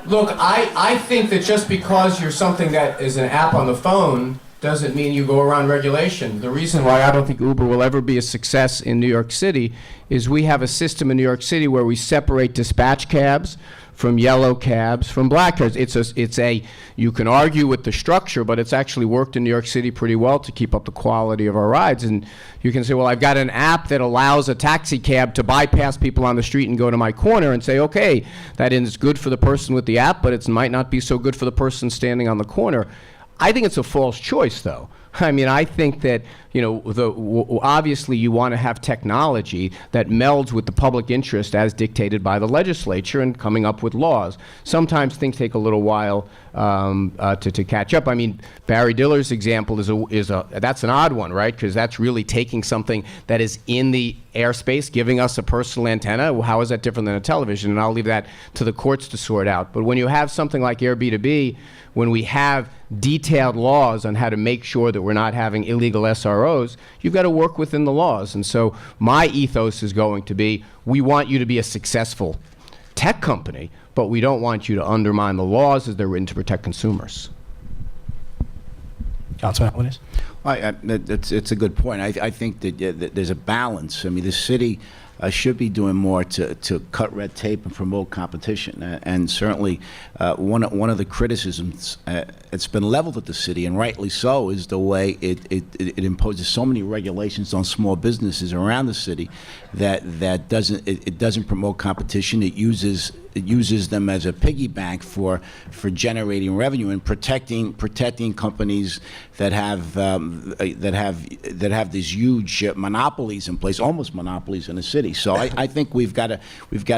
Look, I think that just because you're something that is an app on the phone doesn't mean you go around regulation. The reason why I don't think Uber will ever be a success in New York City is we have a system in New York City where we separate dispatch cabs from yellow cabs from black cabs. You can argue with the structure, but it's actually worked in New York City pretty well to keep up the quality of our rides. And you can say, well, I've got an app that allows a taxi cab to bypass people on the street and go to my corner, and say, okay, that is good for the person with the app, but it might not be so good for the person standing on the corner. I think it's a false choice, though. I mean, I think that, obviously you want to have technology that melds with the public interest as dictated by the legislature and coming up with laws. Sometimes things take a little while to catch up. I mean, Barry Diller's example that's an odd one, right? Because that's really taking something that is in the airspace, giving us a personal antenna. Well, how is that different than a television? And I'll leave that to the courts to sort out. But when you have something like Airbnb, when we have detailed laws on how to make sure that we're not having illegal SROs, you've got to work within the laws. And so my ethos is going to be, we want you to be a successful tech company, but we don't want you to undermine the laws as they're written to protect consumers. Councilman Albanese? It's a good point. I think that there's a balance. I mean, the city should be doing more to cut red tape and promote competition. And certainly, one of the criticisms that's been leveled at the city, and rightly so, is the way it imposes so many regulations on small businesses around the city that doesn't promote competition. It uses them as a piggy bank for generating revenue and protecting companies that have these huge monopolies in place, almost monopolies in the city. So I think we've got to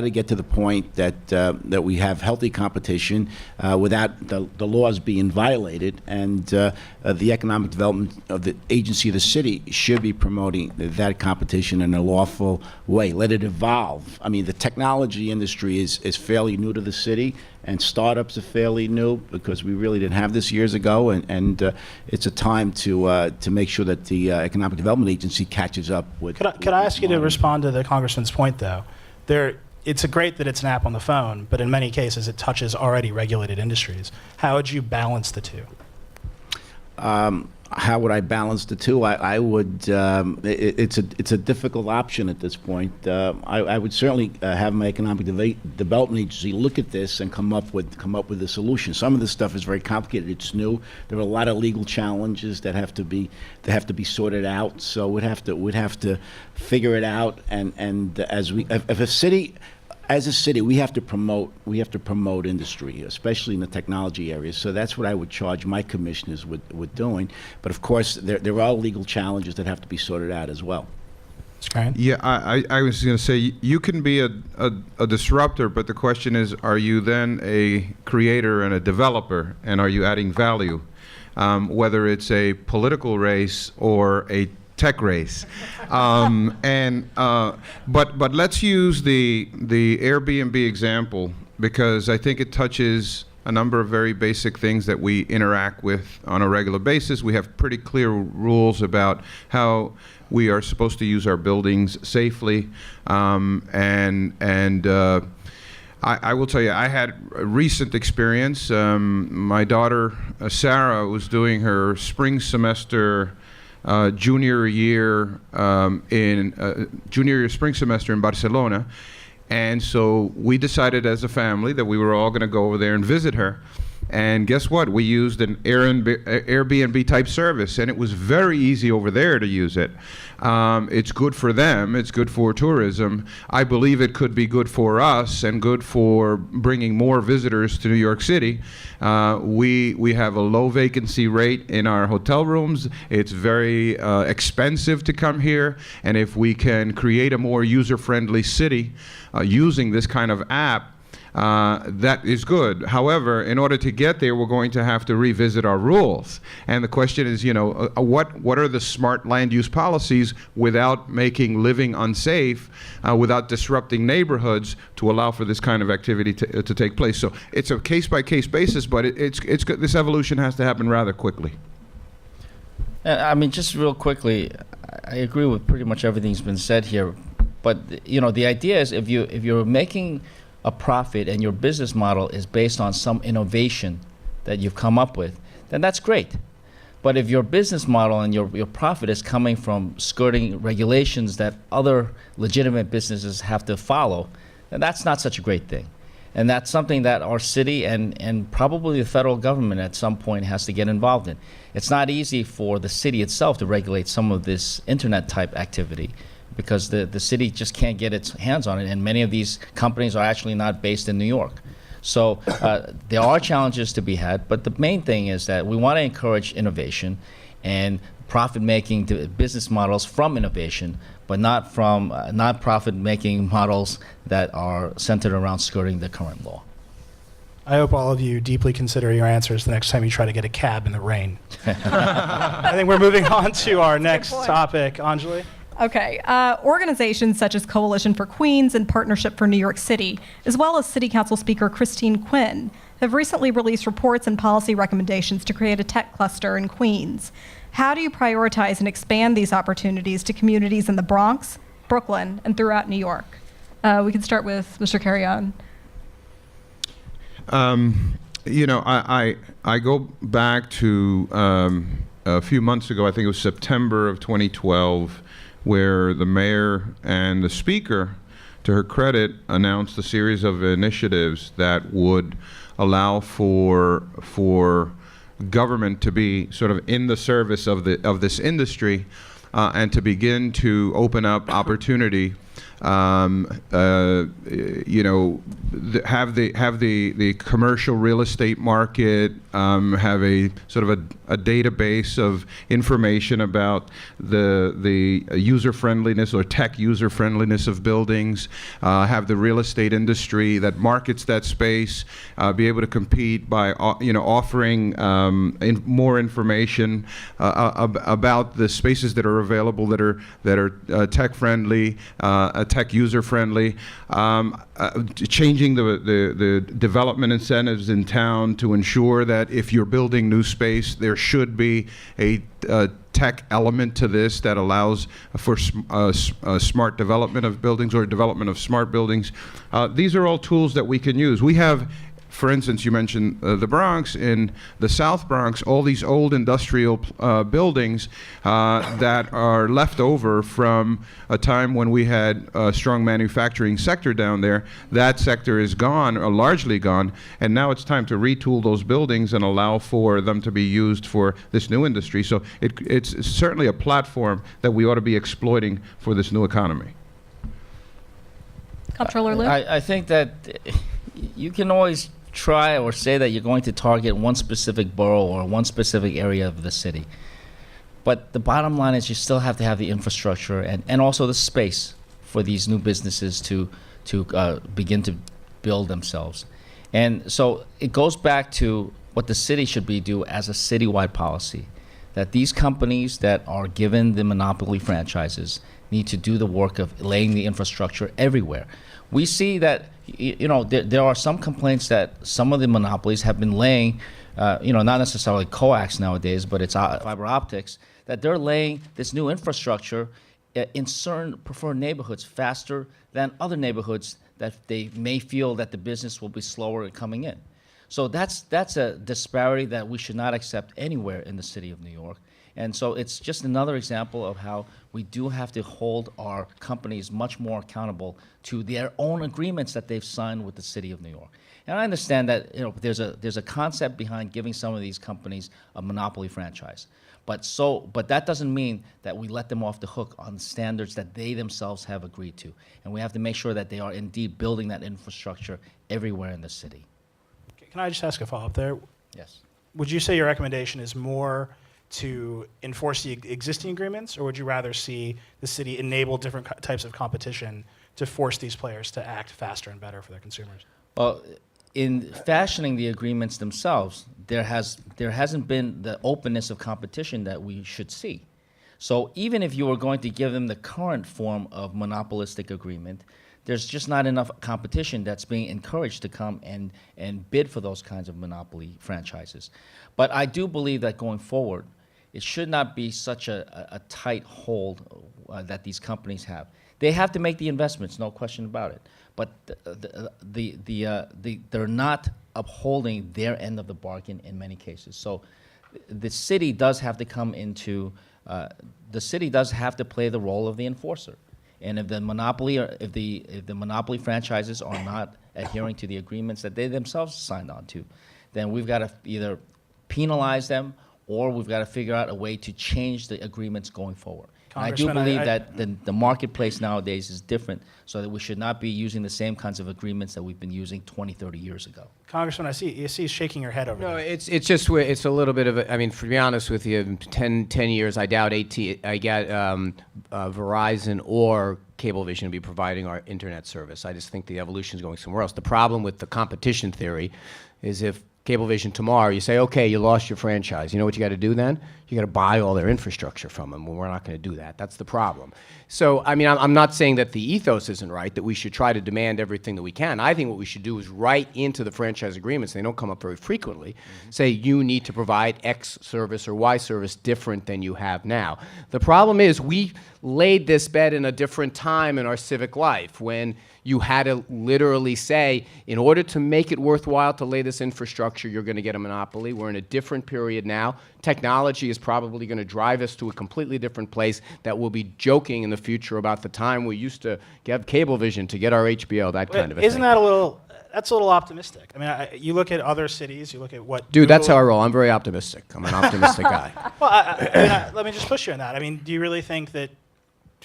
get to the point that we have healthy competition without the laws being violated, and the economic development of the agency of the city should be promoting that competition in a lawful way. Let it evolve. I mean, the technology industry is fairly new to the city, and startups are fairly new because we really didn't have this years ago, and it's a time to make sure that the Economic Development Agency catches up with. Could I ask you to respond to the Congressman's point, though? It's great that it's an app on the phone, but in many cases it touches already regulated industries. How would you balance the two? How would I balance the two? I would. It's a difficult option at this point. I would certainly have my economic development agency look at this and come up with a solution. Some of this stuff is very complicated. It's new. There are a lot of legal challenges that have to be sorted out. So we'd have to figure it out. And as a city, we have to promote industry, especially in the technology area. So that's what I would charge my commissioners with doing. But of course, there are legal challenges that have to be sorted out as well. Yeah, I was going to say, you can be a disruptor, but the question is, are you then a creator and a developer, and are you adding value? Whether it's a political race or a tech race. But let's use the Airbnb example, because I think it touches a number of very basic things that we interact with on a regular basis. We have pretty clear rules about how we are supposed to use our buildings safely. I will tell you, I had a recent experience. My daughter, Sarah, was doing her spring semester junior year spring semester in Barcelona, and so we decided as a family that we were all going to go over there and visit her. And guess what? We used an Airbnb type service, and it was very easy over there to use it. It's good for them. It's good for tourism. I believe it could be good for us and good for bringing more visitors to New York City. We have a low vacancy rate in our hotel rooms. It's very expensive to come here, and if we can create a more user-friendly city using this kind of app, that is good. However, in order to get there, we're going to have to revisit our rules. And the question is, what are the smart land use policies without making living unsafe, without disrupting neighborhoods to allow for this kind of activity to take place? So it's a case-by-case basis, but this evolution has to happen rather quickly. I mean, just real quickly, I agree with pretty much everything's been said here. But the idea is if you're making a profit and your business model is based on some innovation that you've come up with, then that's great. But if your business model and your profit is coming from skirting regulations that other legitimate businesses have to follow, then that's not such a great thing. And that's something that our city and probably the federal government at some point has to get involved in. It's not easy for the city itself to regulate some of this internet type activity, because the city just can't get its hands on it, and many of these companies are actually not based in New York. So there are challenges to be had, but the main thing is that we want to encourage innovation and profit-making business models from innovation, but not from not profit-making models that are centered around skirting the current law. I hope all of you deeply consider your answers the next time you try to get a cab in the rain. I think we're moving on to our next topic. Anjali? Okay. Organizations such as Coalition for Queens and Partnership for New York City, as well as City Council Speaker Christine Quinn, have recently released reports and policy recommendations to create a tech cluster in Queens. How do you prioritize and expand these opportunities to communities in the Bronx, Brooklyn, and throughout New York? We can start with Mr. Carrión. I go back to a few months ago, I think it was September of 2012, where the mayor and the speaker, to her credit, announced a series of initiatives that would allow for government to be sort of in the service of this industry and to begin to open up opportunity. Have the commercial real estate market, have a sort of a database of information about the user friendliness or tech user friendliness of buildings, have the real estate industry that markets that space be able to compete by offering more information about the spaces that are available that are tech friendly, tech user friendly, changing the development incentives in town to ensure that if you're building new space, there should be a tech element to this that allows for smart development of buildings or development of smart buildings. These are all tools that we can use. We have, for instance, you mentioned the Bronx. In the South Bronx, all these old industrial buildings that are left over from a time when we had a strong manufacturing sector down there. That sector is gone, or largely gone, and now it's time to retool those buildings and allow for them to be used for this new industry. So it's certainly a platform that we ought to be exploiting for this new economy. Comptroller Liu? I think that you can always try or say that you're going to target one specific borough or one specific area of the city. But the bottom line is you still have to have the infrastructure and also the space for these new businesses to begin to build themselves. And so it goes back to what the city should do as a citywide policy, that these companies that are given the monopoly franchises need to do the work of laying the infrastructure everywhere. We see that there are some complaints that some of the monopolies have been laying, not necessarily coax nowadays, but it's fiber optics, that they're laying this new infrastructure in certain preferred neighborhoods faster than other neighborhoods that they may feel that the business will be slower in coming in. So that's a disparity that we should not accept anywhere in the city of New York. And so it's just another example of how we do have to hold our companies much more accountable to their own agreements that they've signed with the city of New York. And I understand that there's a concept behind giving some of these companies a monopoly franchise. But that doesn't mean that we let them off the hook on standards that they themselves have agreed to. And we have to make sure that they are indeed building that infrastructure everywhere in the city. Can I just ask a follow-up there? Yes. Would you say your recommendation is more to enforce the existing agreements, or would you rather see the city enable different types of competition to force these players to act faster and better for their consumers? Well, in fashioning the agreements themselves, there hasn't been the openness of competition that we should see. So even if you were going to give them the current form of monopolistic agreement, there's just not enough competition that's being encouraged to come and bid for those kinds of monopoly franchises. But I do believe that going forward, it should not be such a tight hold that these companies have. They have to make the investments, no question about it. But they're not upholding their end of the bargain in many cases. So the city does have to come into, the city does have to play the role of the enforcer. And if the monopoly, or if the monopoly franchises are not adhering to the agreements that they themselves signed on to, then we've got to either penalize them or we've got to figure out a way to change the agreements going forward. And I do believe that the marketplace nowadays is different, so that we should not be using the same kinds of agreements that we've been using 20, 30 years ago. Congressman, I see you shaking your head over there. No, it's just it's a little bit of a, I mean, to be honest with you, 10 years, I doubt Verizon or Cablevision to be providing our internet service. I just think the evolution is going somewhere else. The problem with the competition theory is if Cablevision tomorrow, you say, okay, you lost your franchise. You know what you got to do then? You got to buy all their infrastructure from them. Well, we're not going to do that. That's the problem. So, I mean, I'm not saying that the ethos isn't right, that we should try to demand everything that we can. I think what we should do is write into the franchise agreements, they don't come up very frequently, say you need to provide X service or Y service different than you have now. The problem is we laid this bed in a different time in our civic life when you had to literally say, in order to make it worthwhile to lay this infrastructure, you're going to get a monopoly. We're in a different period now. Technology is probably going to drive us to a completely different place that we'll be joking in the future about the time we used to get Cablevision to get our HBO, that kind of a thing. Isn't that that's a little optimistic? I mean, you look at other cities, you look at what Dude, Google, that's how I roll. I'm very optimistic. I'm an optimistic guy. Well, let me just push you on that. I mean, do you really think that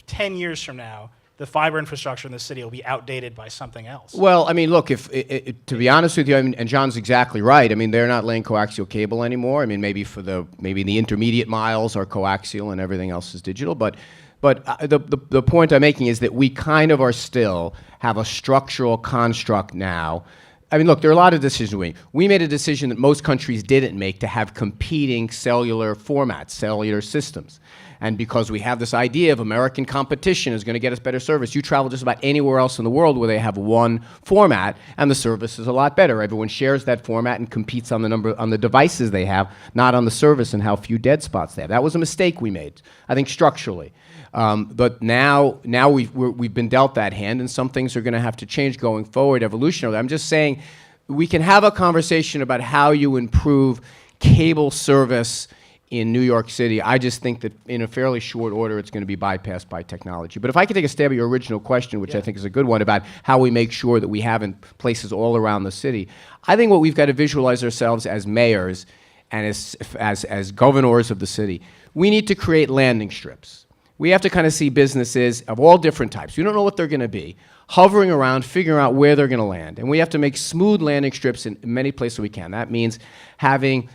10 years from now, the fiber infrastructure in the city will be outdated by something else? Well, I mean, look, if to be honest with you, I mean, and John's exactly right. I mean, they're not laying coaxial cable anymore. I mean, maybe the intermediate miles are coaxial and everything else is digital. But the point I'm making is that we kind of are still have a structural construct now. I mean, look, there are a lot of decisions we made a decision that most countries didn't make to have competing cellular formats, cellular systems. And because we have this idea of American competition is going to get us better service, you travel just about anywhere else in the world where they have one format, and the service is a lot better. Everyone shares that format and competes on the devices they have, not on the service and how few dead spots they have. That was a mistake we made, I think, structurally. But now we've been dealt that hand, and some things are going to have to change going forward evolutionarily. I'm just saying we can have a conversation about how you improve cable service in New York City. I just think that in a fairly short order, it's going to be bypassed by technology. But if I could take a stab at your original question, which I think is a good one, about how we make sure that we have in places all around the city, I think what we've got to visualize ourselves as mayors and as governors of the city, we need to create landing strips. We have to kind of see businesses of all different types. We don't know what they're going to be, hovering around, figuring out where they're going to land. And we have to make smooth landing strips in many places we can. That means having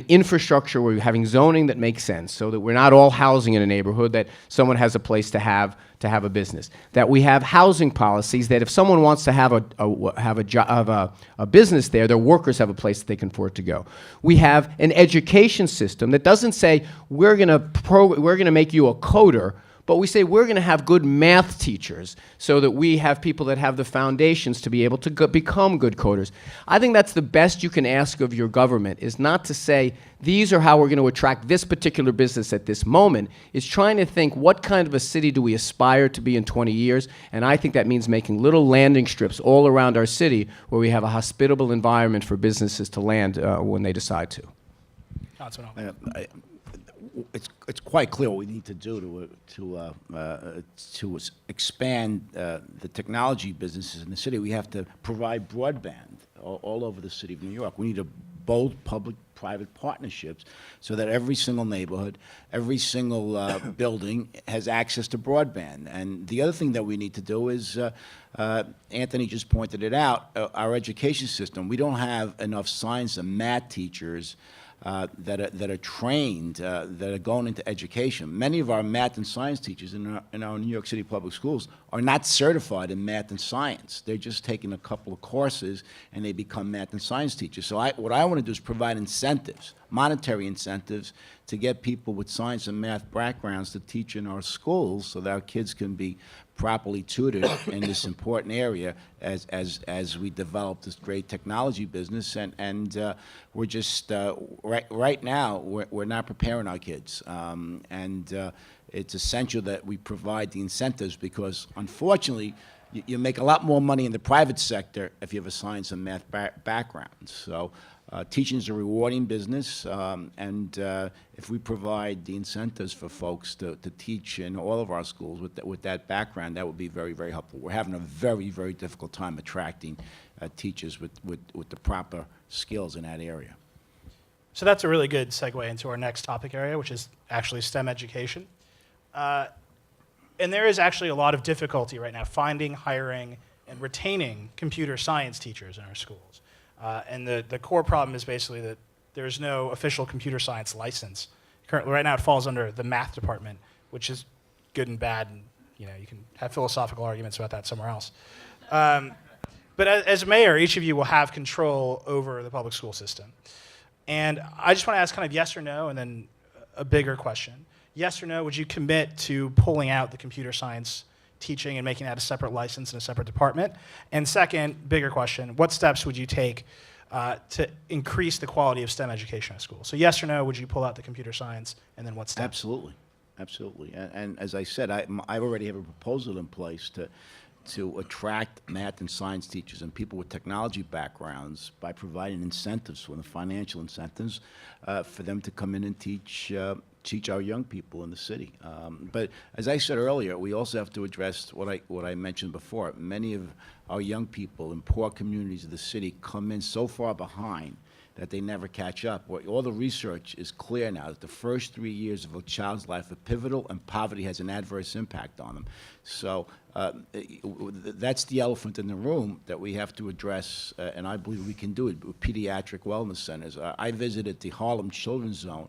infrastructure, where we're having zoning that makes sense, so that we're not all housing in a neighborhood, that someone has a place to have a business. That we have housing policies that if someone wants to have a business there, their workers have a place that they can afford to go. We have an education system that doesn't say we're going to make you a coder, but we say we're going to have good math teachers so that we have people that have the foundations to be able to become good coders. I think that's the best you can ask of your government, is not to say these are how we're going to attract this particular business at this moment. It's trying to think, what kind of a city do we aspire to be in 20 years? And I think that means making little landing strips all around our city where we have a hospitable environment for businesses to land when they decide to. it's quite clear what we need to do to expand the technology businesses in the city. We have to provide broadband all over the city of New York. We need to bold public-private partnerships so that every single neighborhood, every single building has access to broadband. And the other thing that we need to do is, Anthony just pointed it out, our education system. We don't have enough science and math teachers that are trained, that are going into education. Many of our math and science teachers in our New York City public schools are not certified in math and science. They're just taking a couple of courses and they become math and science teachers. So what I want to do is provide incentives, monetary incentives, to get people with science and math backgrounds to teach in our schools so that our kids can be properly tutored in this important area as we develop this great technology business. And we're just, right now, we're not preparing our kids. It's essential that we provide the incentives because, unfortunately, you make a lot more money in the private sector if you have a science and math background. So teaching is a rewarding business, and if we provide the incentives for folks to teach in all of our schools with that background, that would be very, very helpful. We're having a very, very difficult time attracting teachers with the proper skills in that area. So that's a really good segue into our next topic area, which is actually STEM education. And there is actually a lot of difficulty right now finding, hiring, and retaining computer science teachers in our schools. And the core problem is basically that there's no official computer science license. Currently, right now it falls under the math department, which is good and bad, and you can have philosophical arguments about that somewhere else. But as mayor, each of you will have control over the public school system. And I just want to ask kind of yes or no, and then a bigger question. Yes or no, would you commit to pulling out the computer science teaching and making that a separate license in a separate department? And second, bigger question, what steps would you take to increase the quality of STEM education at school? So yes or no, would you pull out the computer science, and then what steps? Absolutely, absolutely. And as I said, I already have a proposal in place to attract math and science teachers and people with technology backgrounds by providing incentives for the financial incentives for them to come in and teach our young people in the city. But as I said earlier, we also have to address what I mentioned before. Many of our young people in poor communities of the city come in so far behind that they never catch up. All the research is clear now that the first 3 years of a child's life are pivotal, and poverty has an adverse impact on them. So that's the elephant in the room that we have to address, and I believe we can do it with pediatric wellness centers. I visited the Harlem Children's Zone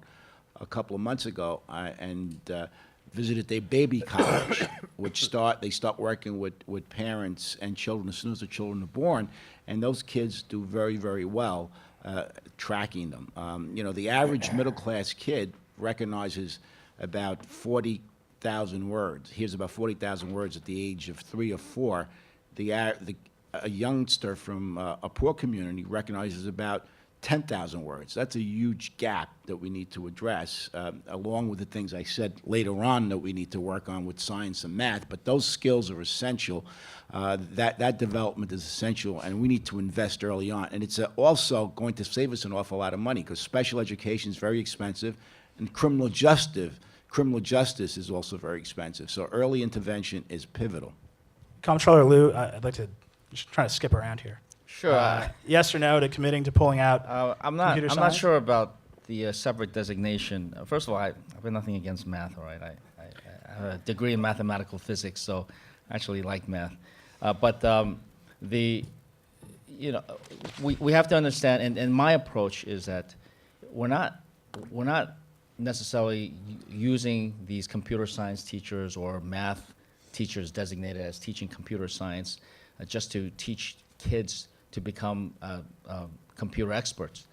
a couple of months ago and visited their baby college, which they start working with parents and children as soon as the children are born, and those kids do very, very well tracking them. The average middle-class kid recognizes about 40,000 words. Hears about 40,000 words at the age of 3 or 4. A youngster from a poor community recognizes about 10,000 words. That's a huge gap that we need to address, along with the things I said later on that we need to work on with science and math. But those skills are essential. That development is essential, and we need to invest early on. And it's also going to save us an awful lot of money because special education is very expensive, and criminal justice is also very expensive. So early intervention is pivotal. Comptroller Liu, I'd like to just try to skip around here. Sure. Yes or no to committing to pulling out I'm computer not science? sure about the separate designation. First of all, I have nothing against math. All right, I have a degree in mathematical physics, so I actually like math. But we have to understand, and my approach is that we're not necessarily using these computer science teachers or math teachers designated as teaching computer science just to teach kids to become computer experts.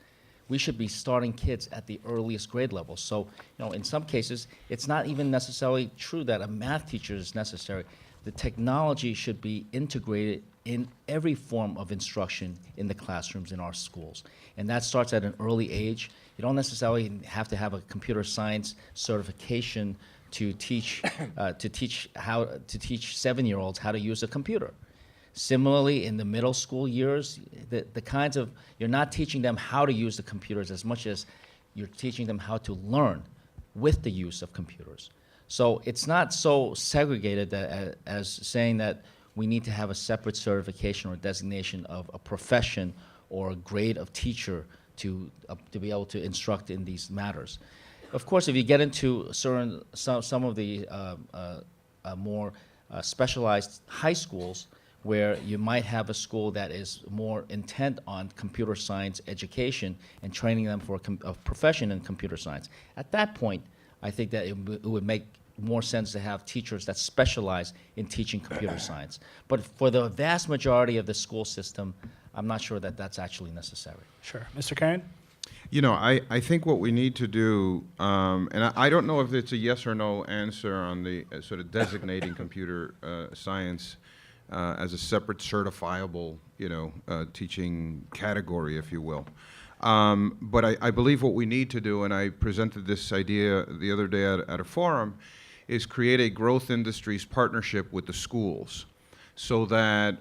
We should be starting kids at the earliest grade level. So, in some cases, it's not even necessarily true that a math teacher is necessary. The technology should be integrated in every form of instruction in the classrooms in our schools. And that starts at an early age. You don't necessarily have to have a computer science certification to teach 7-year-olds how to use a computer. Similarly, in the middle school years, you're not teaching them how to use the computers as much as you're teaching them how to learn with the use of computers. So it's not so segregated that, as saying that we need to have a separate certification or designation of a profession or a grade of teacher to be able to instruct in these matters. Of course, if you get into some of the more specialized high schools, where you might have a school that is more intent on computer science education and training them for a profession in computer science. At that point, I think that it would make more sense to have teachers that specialize in teaching computer science. But for the vast majority of the school system, I'm not sure that that's actually necessary. Sure. Mr. Carrión? You know, I think what we need to do, and I don't know if it's a yes or no answer on the sort of designating computer science as a separate certifiable, teaching category, if you will. But I believe what we need to do, and I presented this idea the other day at a forum, is create a growth industries partnership with the schools so that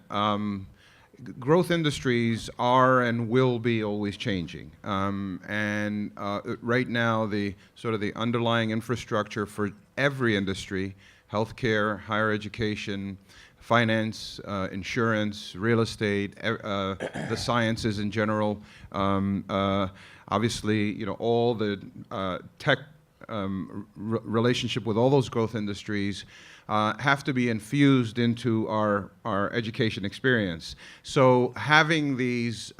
growth industries are and will be always changing. Right now, the sort of the underlying infrastructure for every industry, healthcare, higher education, finance, insurance, real estate, the sciences in general, obviously, all the tech relationship with all those growth industries have to be infused into our education experience. So having these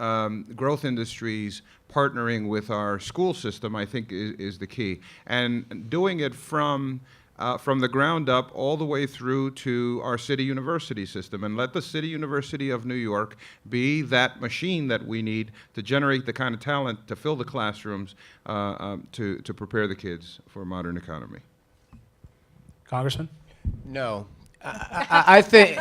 growth industries partnering with our school system, I think, is the key. And doing it from the ground up all the way through to our city university system, and let the City University of New York be that machine that we need to generate the kind of talent to fill the classrooms to prepare the kids for a modern economy. Congressman? No. I think,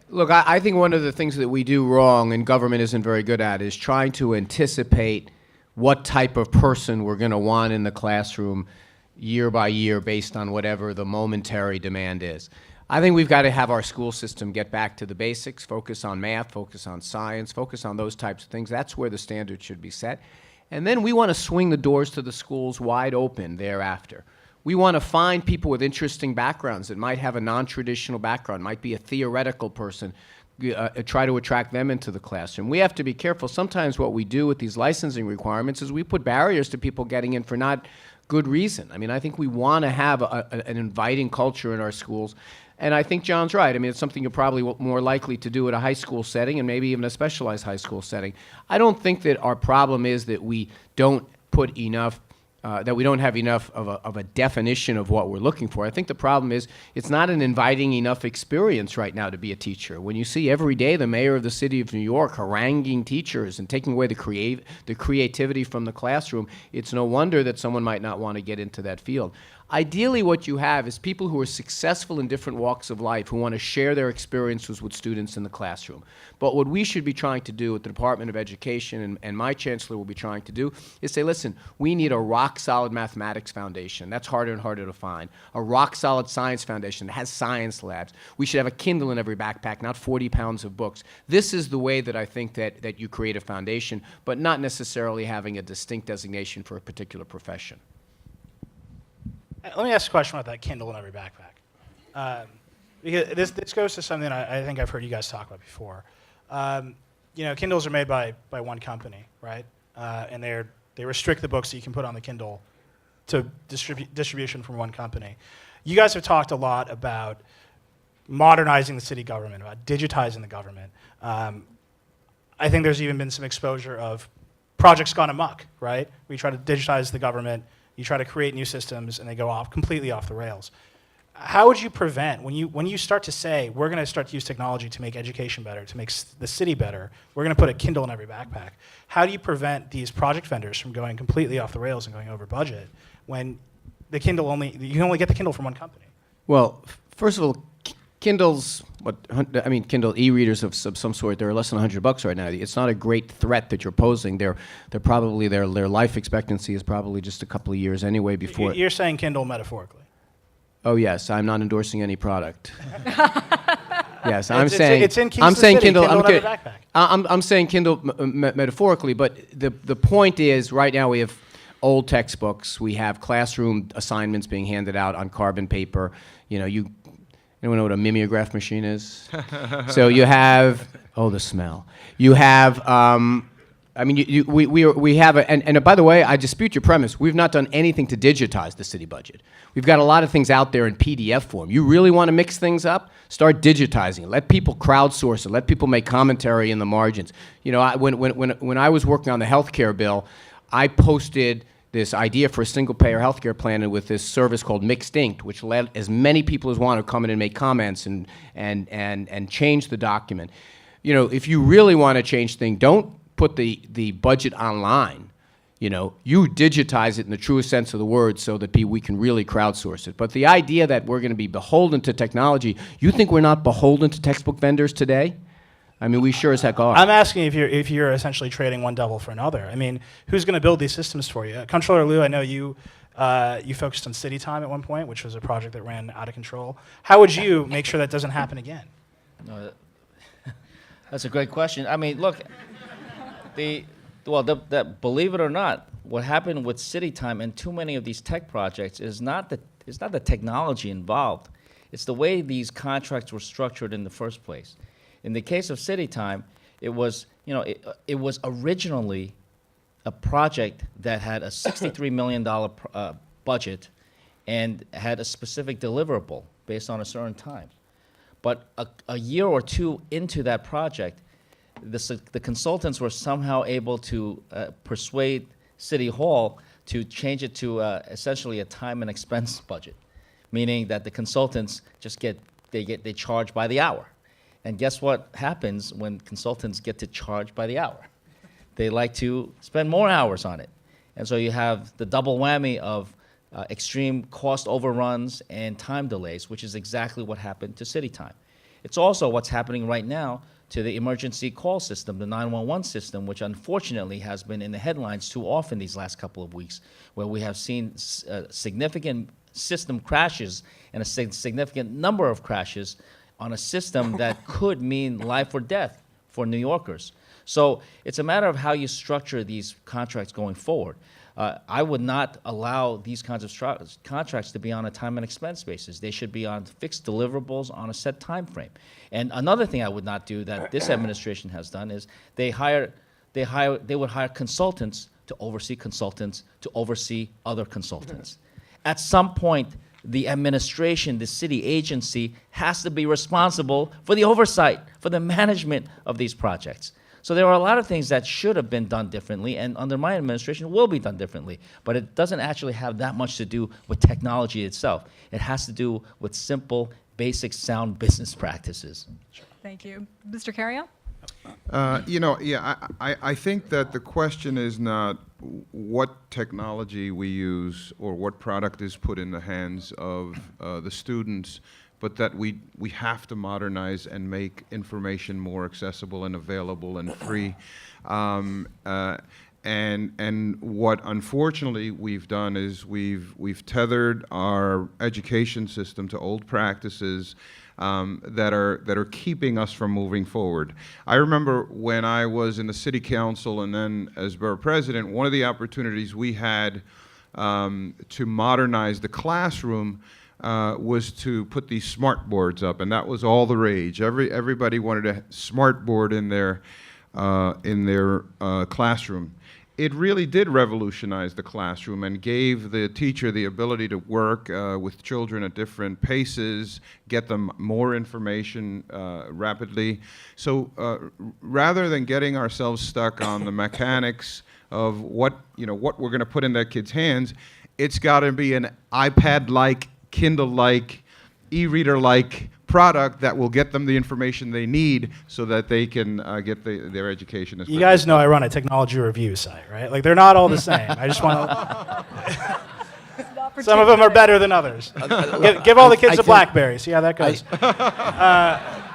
look, I think one of the things that we do wrong and government isn't very good at is trying to anticipate what type of person we're going to want in the classroom year by year based on whatever the momentary demand is. I think we've got to have our school system get back to the basics, focus on math, focus on science, focus on those types of things. That's where the standard should be set. And then we want to swing the doors to the schools wide open thereafter. We want to find people with interesting backgrounds that might have a non-traditional background, might be a theoretical person, try to attract them into the classroom. We have to be careful. Sometimes what we do with these licensing requirements is we put barriers to people getting in for not good reason. I mean, I think we want to have an inviting culture in our schools. And I think John's right. I mean, it's something you're probably more likely to do at a high school setting and maybe even a specialized high school setting. I don't think that our problem is that we don't put enough that we don't have enough of a definition of what we're looking for. I think the problem is it's not an inviting enough experience right now to be a teacher. When you see every day the mayor of the city of New York haranguing teachers and taking away the creativity from the classroom, it's no wonder that someone might not want to get into that field. Ideally, what you have is people who are successful in different walks of life who want to share their experiences with students in the classroom. But what we should be trying to do at the Department of Education, and my chancellor will be trying to do, is say, listen, we need a rock-solid mathematics foundation. That's harder and harder to find. A rock-solid science foundation that has science labs. We should have a Kindle in every backpack, not 40 pounds of books. This is the way that I think that you create a foundation, but not necessarily having a distinct designation for a particular profession. Let me ask a question about that Kindle in every backpack. Because this goes to something I think I've heard you guys talk about before. Kindles are made by one company, right? And they restrict the books that you can put on the Kindle to distribution from one company. You guys have talked a lot about modernizing the city government, about digitizing the government. I think there's even been some exposure of projects gone amok, right? We try to digitize the government. You try to create new systems, and they go completely off the rails. How would you prevent, when you start to say, we're going to start to use technology to make education better, to make the city better, we're going to put a Kindle in every backpack, how do you prevent these project vendors from going completely off the rails and going over budget when you can only get the Kindle from one company? Well, first of all, Kindles, Kindle e-readers of some sort, they're less than $100 right now. It's not a great threat that you're posing. They're probably, their life expectancy is probably just a couple of years anyway before. You're saying Kindle metaphorically. Oh yes, I'm not endorsing any product. Yes, I'm saying Kindle. I'm saying Kindle metaphorically, but the point is, right now we have old textbooks. We have classroom assignments being handed out on carbon paper. Anyone know what a mimeograph machine is? So you have, oh, the smell. You have, we have, and by the way, I dispute your premise. We've not done anything to digitize the city budget. We've got a lot of things out there in PDF form. You really want to mix things up? Start digitizing it. Let people crowdsource it. Let people make commentary in the margins. When I was working on the healthcare bill, I posted this idea for a single-payer healthcare plan with this service called Mixed Ink, which let as many people as want to come in and make comments and change the document. If you really want to change things, don't put the budget online. You digitize it in the truest sense of the word so that we can really crowdsource it. But the idea that we're going to be beholden to technology, you think we're not beholden to textbook vendors today? We sure as heck are. I'm asking if you're essentially trading one devil for another. Who's going to build these systems for you? Comptroller Liu, I know you focused on city time at one point, which was a project that ran out of control. How would you make sure that doesn't happen again? No, that's a great question. Look, believe it or not, what happened with city time and too many of these tech projects is not the technology involved. It's the way these contracts were structured in the first place. In the case of city time, it was originally a project that had a $63 million budget and had a specific deliverable based on a certain time. But a year or two into that project, the consultants were somehow able to persuade City Hall to change it to essentially a time and expense budget, meaning that the consultants they charge by the hour. And guess what happens when consultants get to charge by the hour? They like to spend more hours on it. And so you have the double whammy of extreme cost overruns and time delays, which is exactly what happened to city time. It's also what's happening right now to the emergency call system, the 911 system, which unfortunately has been in the headlines too often these last couple of weeks, where we have seen significant system crashes and a significant number of crashes on a system that could mean life or death for New Yorkers. So it's a matter of how you structure these contracts going forward. I would not allow these kinds of contracts to be on a time and expense basis. They should be on fixed deliverables on a set time frame. And another thing I would not do that this administration has done is they would hire consultants to oversee other consultants. At some point, the administration, the city agency, has to be responsible for the oversight, for the management of these projects. So there are a lot of things that should have been done differently, and under my administration will be done differently. But it doesn't actually have that much to do with technology itself. It has to do with simple, basic, sound business practices. Thank you. Mr. Carrión? I think that the question is not what technology we use or what product is put in the hands of the students, but that we have to modernize and make information more accessible and available and free. And what unfortunately we've done is we've tethered our education system to old practices that are keeping us from moving forward. I remember when I was in the city council and then as borough president, one of the opportunities we had to modernize the classroom was to put these smart boards up, and that was all the rage. Everybody wanted a smart board in their classroom. It really did revolutionize the classroom and gave the teacher the ability to work with children at different paces, get them more information rapidly. So rather than getting ourselves stuck on the mechanics of what we're going to put in that kid's hands, it's got to be an iPad-like, Kindle-like, e-reader-like product that will get them the information they need so that they can get their education as quickly. You guys know I run a technology review site, right? Like, they're not all the same. I just want to... Some of them are better than others. Give all the kids a BlackBerry. See how that goes.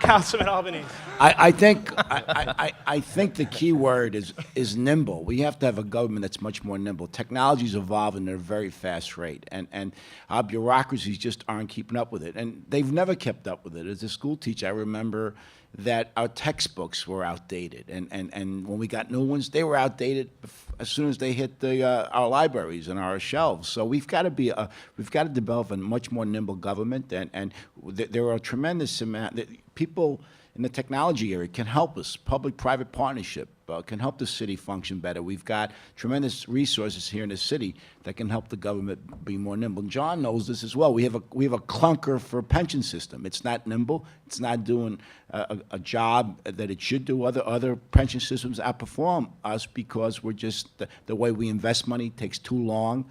Councilman Albanese. I think the key word is nimble. We have to have a government that's much more nimble. Technology's evolving at a very fast rate, and our bureaucracies just aren't keeping up with it. And they've never kept up with it. As a school teacher, I remember that our textbooks were outdated, and when we got new ones, they were outdated as soon as they hit our libraries and our shelves. So we've got to develop a much more nimble government, and there are a tremendous amount that people in the technology area can help us. Public-private partnership can help the city function better. We've got tremendous resources here in the city that can help the government be more nimble. And John knows this as well. We have a clunker for a pension system. It's not nimble. It's not doing a job that it should do. Other pension systems outperform us because we're just the way we invest money takes too long.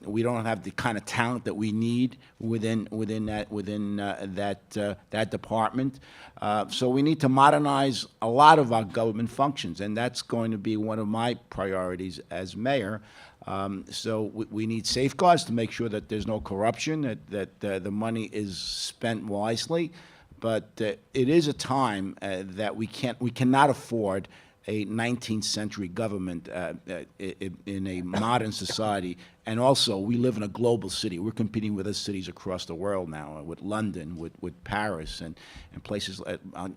We don't have the kind of talent that we need within that department. So we need to modernize a lot of our government functions, and that's going to be one of my priorities as mayor. So we need safeguards to make sure that there's no corruption, that the money is spent wisely. But it is a time that we cannot afford a 19th century government in a modern society. And also, we live in a global city. We're competing with other cities across the world now, with London, with Paris, and places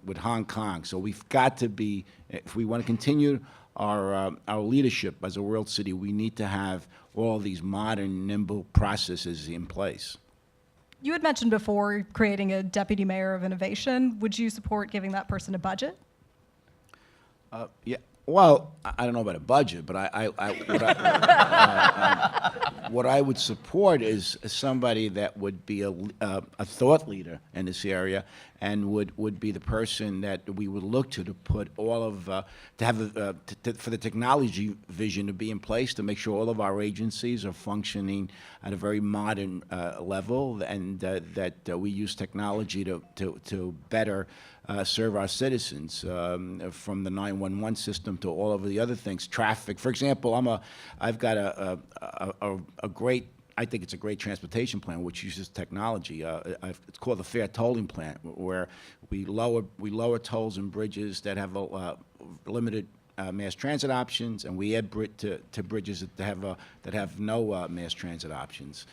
with Hong Kong. So we've got to be, if we want to continue our leadership as a world city, we need to have all these modern, nimble processes in place. You had mentioned before creating a deputy mayor of innovation. Would you support giving that person a budget? Yeah. Well, I don't know about a budget, but what I would support is somebody that would be a thought leader in this area, and would be the person that we would look to put all of for the technology vision to be in place, to make sure all of our agencies are functioning at a very modern level, and that we use technology to better serve our citizens, from the 911 system to all of the other things. Traffic, for example, I've got a great, I think it's a great transportation plan which uses technology. It's called the Fair Tolling Plan, where we lower tolls and bridges that have limited mass transit options, and we add to bridges that have no mass transit options.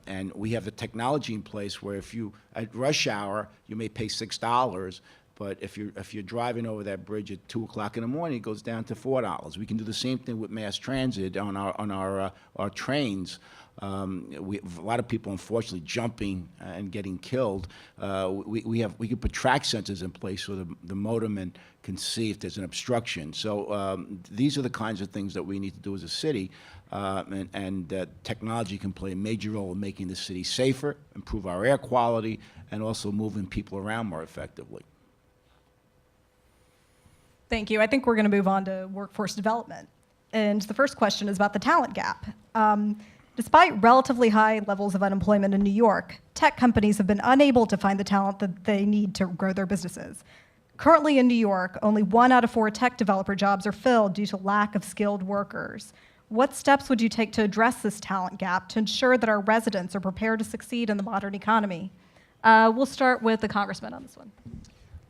And we have the technology in place where if you, at rush hour, you may pay $6, but if you're driving over that bridge at 2 o'clock in the morning, it goes down to $4. We can do the same thing with mass transit on our trains. A lot of people, unfortunately, jumping and getting killed. We can put track sensors in place so the motorman can see if there's an obstruction. So these are the kinds of things that we need to do as a city, and technology can play a major role in making the city safer, improve our air quality, and also moving people around more effectively. Thank you. I think we're going to move on to workforce development. And the first question is about the talent gap. Despite relatively high levels of unemployment in New York, tech companies have been unable to find the talent that they need to grow their businesses. Currently in New York, only 1 out of 4 tech developer jobs are filled due to lack of skilled workers. What steps would you take to address this talent gap to ensure that our residents are prepared to succeed in the modern economy? We'll start with the Congressman on this one.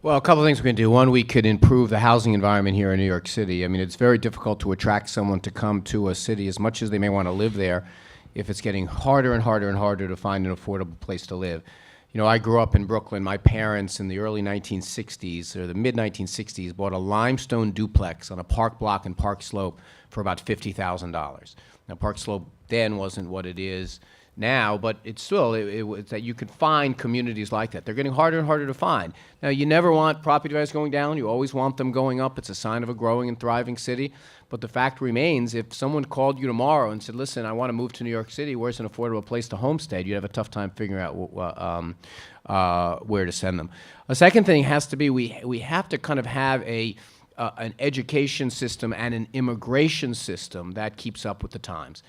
Well, a couple of things we can do. One, we could improve the housing environment here in New York City. I mean, it's very difficult to attract someone to come to a city as much as they may want to live there if it's getting harder and harder and harder to find an affordable place to live. You know, I grew up in Brooklyn. My parents in the early 1960s, or the mid-1960s, bought a limestone duplex on a park block in Park Slope for about $50,000. Now, Park Slope then wasn't what it is now, but it's still, it was that you could find communities like that. They're getting harder and harder to find. Now, you never want property values going down. You always want them going up. It's a sign of a growing and thriving city. But the fact remains, if someone called you tomorrow and said, listen, I want to move to New York City, where's an affordable place to homestead, you'd have a tough time figuring out where to send them. A second thing has to be we have to kind of have an education system and an immigration system that keeps up with the times.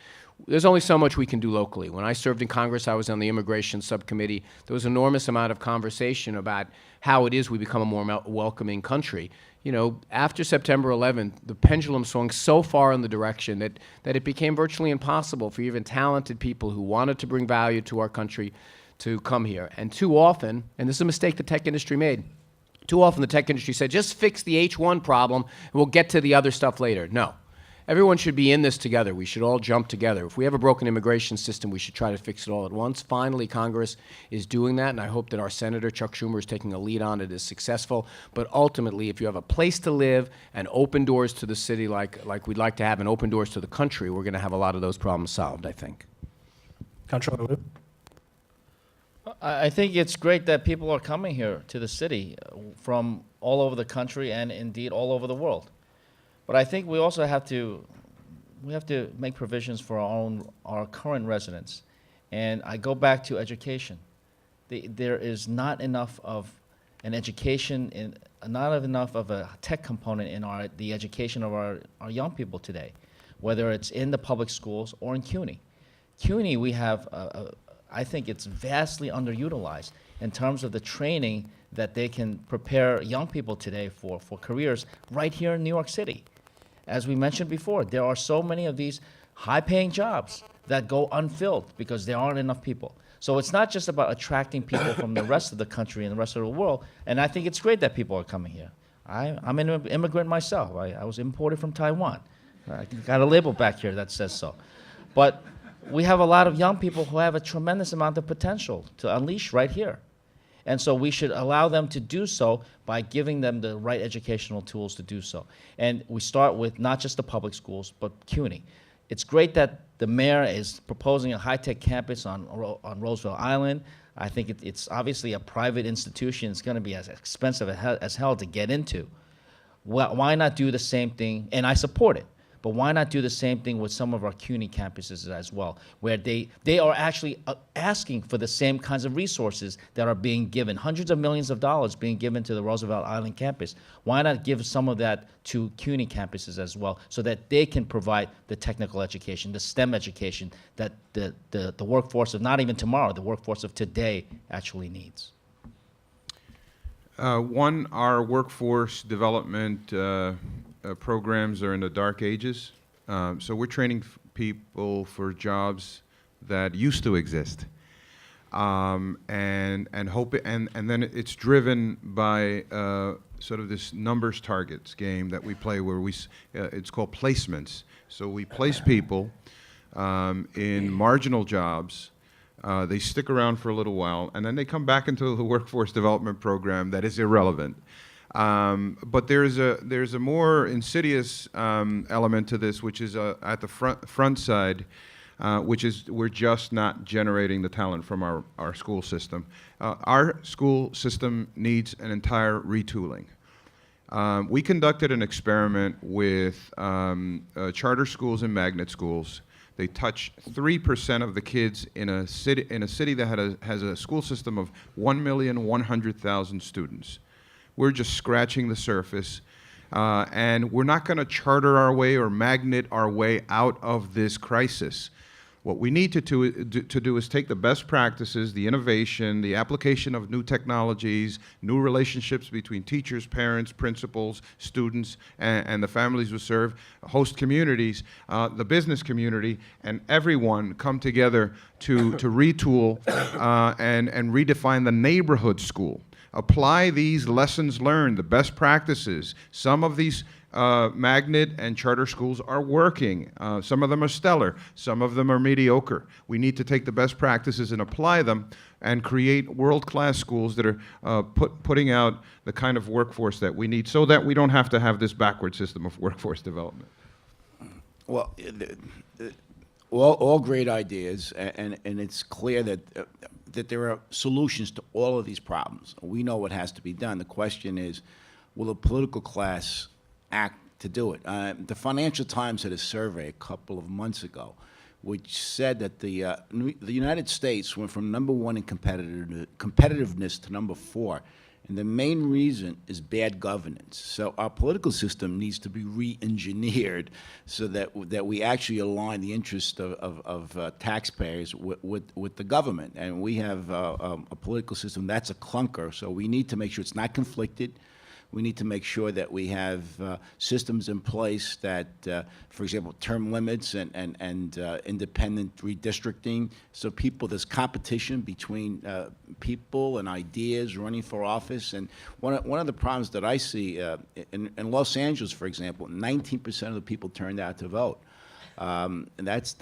There's only so much we can do locally. When I served in Congress, I was on the immigration subcommittee. There was an enormous amount of conversation about how it is we become a more welcoming country. You know, after September 11th, the pendulum swung so far in the direction that it became virtually impossible for even talented people who wanted to bring value to our country to come here. And too often, and this is a mistake the tech industry made, Too often the tech industry said, just fix the H1 problem and we'll get to the other stuff later. No. Everyone should be in this together. We should all jump together. If we have a broken immigration system, we should try to fix it all at once. Finally, Congress is doing that, and I hope that our Senator, Chuck Schumer, is taking a lead on it, is successful. But ultimately, if you have a place to live and open doors to the city like we'd like to have and open doors to the country, we're going to have a lot of those problems solved, I think. Comptroller Liu? I think it's great that people are coming here to the city from all over the country and indeed all over the world. But I think we also have to make provisions for our current residents. And I go back to education. There is not enough of an education, not enough of a tech component in the education of our young people today, whether it's in the public schools or in CUNY. CUNY, we have, I think it's vastly underutilized in terms of the training that they can prepare young people today for careers right here in New York City. As we mentioned before, there are so many of these high-paying jobs that go unfilled because there aren't enough people. So it's not just about attracting people from the rest of the country and the rest of the world, and I think it's great that people are coming here. I'm an immigrant myself. I was imported from Taiwan. I got a label back here that says so. But we have a lot of young people who have a tremendous amount of potential to unleash right here. And so we should allow them to do so by giving them the right educational tools to do so. And we start with not just the public schools, but CUNY. It's great that the mayor is proposing a high-tech campus on Roosevelt Island. I think it's obviously a private institution. It's going to be as expensive as hell to get into. Why not do the same thing? And I support it. But why not do the same thing with some of our CUNY campuses as well, where they are actually asking for the same kinds of resources that are being given, hundreds of millions of dollars being given to the Roosevelt Island campus. Why not give some of that to CUNY campuses as well, so that they can provide the technical education, the STEM education that the workforce of not even tomorrow, the workforce of today actually needs? Our workforce development programs are in the dark ages. So we're training people for jobs that used to exist. And then it's driven by sort of this numbers targets game that we play where it's called placements. So we place people in marginal jobs. They stick around for a little while, and then they come back into the workforce development program that is irrelevant. But there's a more insidious element to this, which is at the front side, which is we're just not generating the talent from our school system. Our school system needs an entire retooling. We conducted an experiment with charter schools and magnet schools. They touch 3% of the kids in a city that has a school system of 1,100,000 students. We're just scratching the surface, and we're not going to charter our way or magnet our way out of this crisis. What we need to do is take the best practices, the innovation, the application of new technologies, new relationships between teachers, parents, principals, students, and the families we serve, host communities, the business community, and everyone come together to retool and redefine the neighborhood school. Apply these lessons learned, the best practices. Some of these magnet and charter schools are working. Some of them are stellar. Some of them are mediocre. We need to take the best practices and apply them and create world-class schools that are putting out the kind of workforce that we need so that we don't have to have this backward system of workforce development. Well, all great ideas, and it's clear that there are solutions to all of these problems. We know what has to be done. The question is, will the political class act to do it? The Financial Times had a survey a couple of months ago which said that the United States went from #1 in competitiveness to #4. And the main reason is bad governance. So our political system needs to be re-engineered so that we actually align the interest of taxpayers with the government. And we have a political system that's a clunker, so we need to make sure it's not conflicted. We need to make sure that we have systems in place that, for example, term limits and independent redistricting, so there's competition between people and ideas running for office. And one of the problems that I see in Los Angeles, for example, 19% of the people turned out to vote. And that's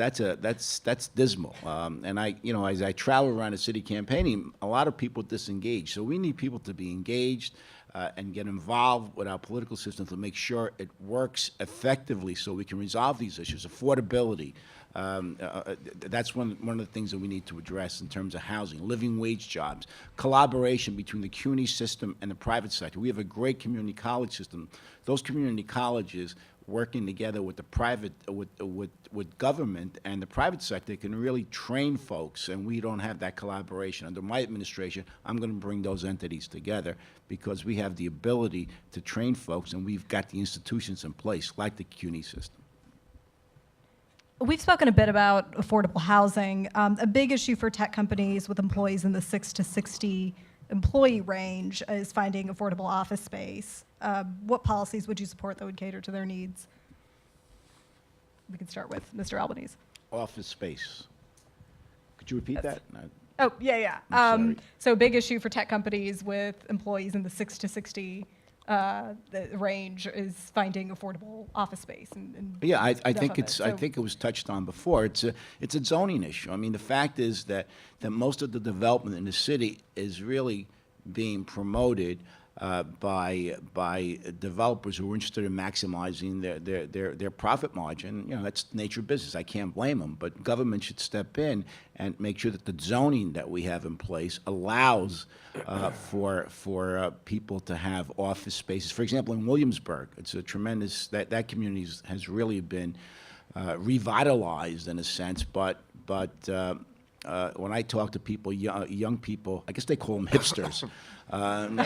dismal. And as I travel around the city campaigning, a lot of people disengage. So we need people to be engaged and get involved with our political system to make sure it works effectively, so we can resolve these issues. Affordability. That's one of the things that we need to address in terms of housing, living wage jobs, collaboration between the CUNY system and the private sector. We have a great community college system. Those community colleges working together with the private, with government and the private sector can really train folks, and we don't have that collaboration. Under my administration, I'm going to bring those entities together because we have the ability to train folks, and we've got the institutions in place, like the CUNY system. We've spoken a bit about affordable housing. A big issue for tech companies with employees in the 6 to 60 employee range is finding affordable office space. What policies would you support that would cater to their needs? We can start with Mr. Albanese. Office space. Could you repeat that? No. Oh, yeah. I'm sorry. So big issue for tech companies with employees in the 6 to 60 the range is finding affordable office space. Yeah, I think I think it was touched on before. It's a zoning issue. I mean, the fact is that most of the development in the city is really being promoted by developers who are interested in maximizing their profit margin. That's the nature of business. I can't blame them, but government should step in and make sure that the zoning that we have in place allows for people to have office spaces. For example, in Williamsburg, it's a tremendous that community has really been revitalized in a sense, but when I talk to people, young people, I guess they call them hipsters. I'm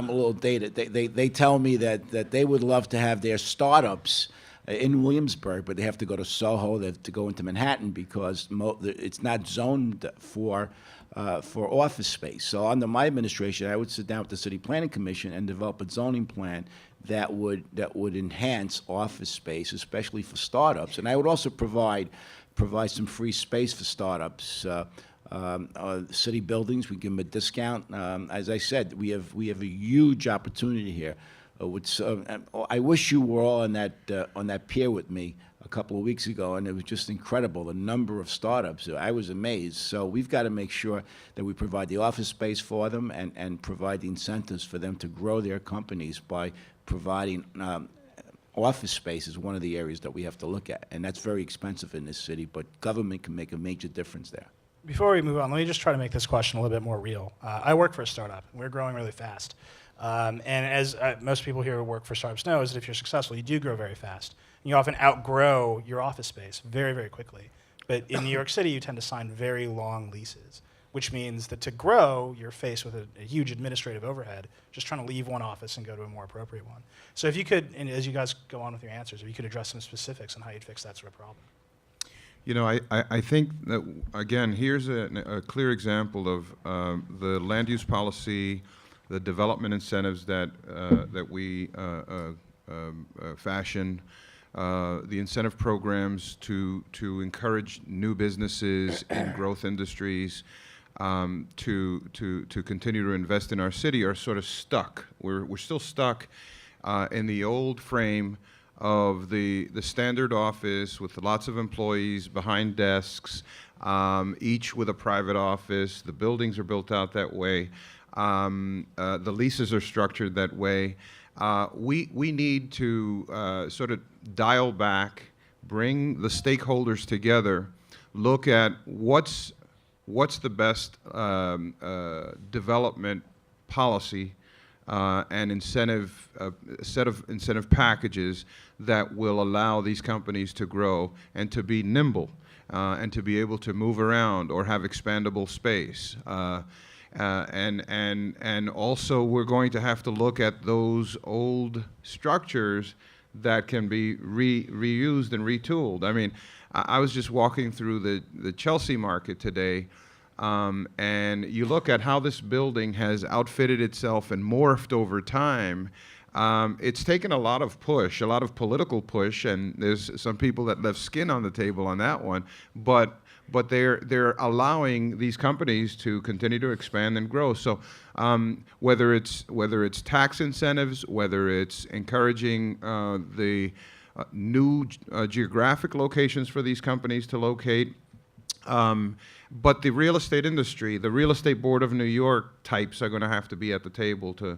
a little dated. They tell me that they would love to have their startups in Williamsburg, but they have to go to Soho, they have to go into Manhattan because it's not zoned for office space. So under my administration, I would sit down with the City Planning Commission and develop a zoning plan that would enhance office space, especially for startups. And I would also provide some free space for startups. City buildings, we give them a discount. As I said, we have a huge opportunity here. I wish you were all on that pier with me a couple of weeks ago, and it was just incredible, the number of startups. I was amazed. So we've got to make sure that we provide the office space for them and provide the incentives for them to grow their companies by providing office space is one of the areas that we have to look at, and that's very expensive in this city, but government can make a major difference there. Before we move on, let me just try to make this question a little bit more real. I work for a startup. We're growing really fast. And as most people here who work for startups know, is that if you're successful, you do grow very fast. And you often outgrow your office space very, very quickly. But in New York City, you tend to sign very long leases, which means that to grow, you're faced with a huge administrative overhead, just trying to leave one office and go to a more appropriate one. So if you could, and as you guys go on with your answers, if you could address some specifics on how you'd fix that sort of problem. I think that, again, here's a clear example of the land use policy, the development incentives that we fashion, the incentive programs to encourage new businesses in growth industries, to continue to invest in our city are sort of stuck. We're still stuck in the old frame of the standard office with lots of employees behind desks, each with a private office. The buildings are built out that way. The leases are structured that way. We need to sort of dial back, bring the stakeholders together, look at what's the best development policy and incentive set of incentive packages that will allow these companies to grow and to be nimble and to be able to move around or have expandable space. And also we're going to have to look at those old structures that can be reused and retooled. I mean, I was just walking through the Chelsea market today, And you look at how this building has outfitted itself and morphed over time. It's taken a lot of push, a lot of political push, and there's some people that left skin on the table on that one. But they're allowing these companies to continue to expand and grow. So whether it's tax incentives, whether it's encouraging the new geographic locations for these companies to locate. But the real estate industry, the Real Estate Board of New York types are going to have to be at the table to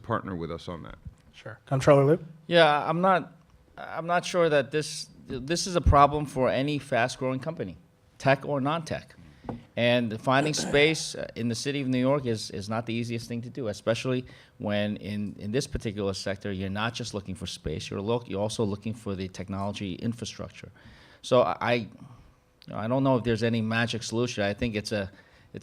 partner with us on that. Sure. Comptroller Liu? Yeah, I'm not sure that this is a problem for any fast-growing company, tech or non-tech. And finding space in the city of New York is not the easiest thing to do, especially when in this particular sector, you're not just looking for space, you're also looking for the technology infrastructure. So I don't know if there's any magic solution. I think it's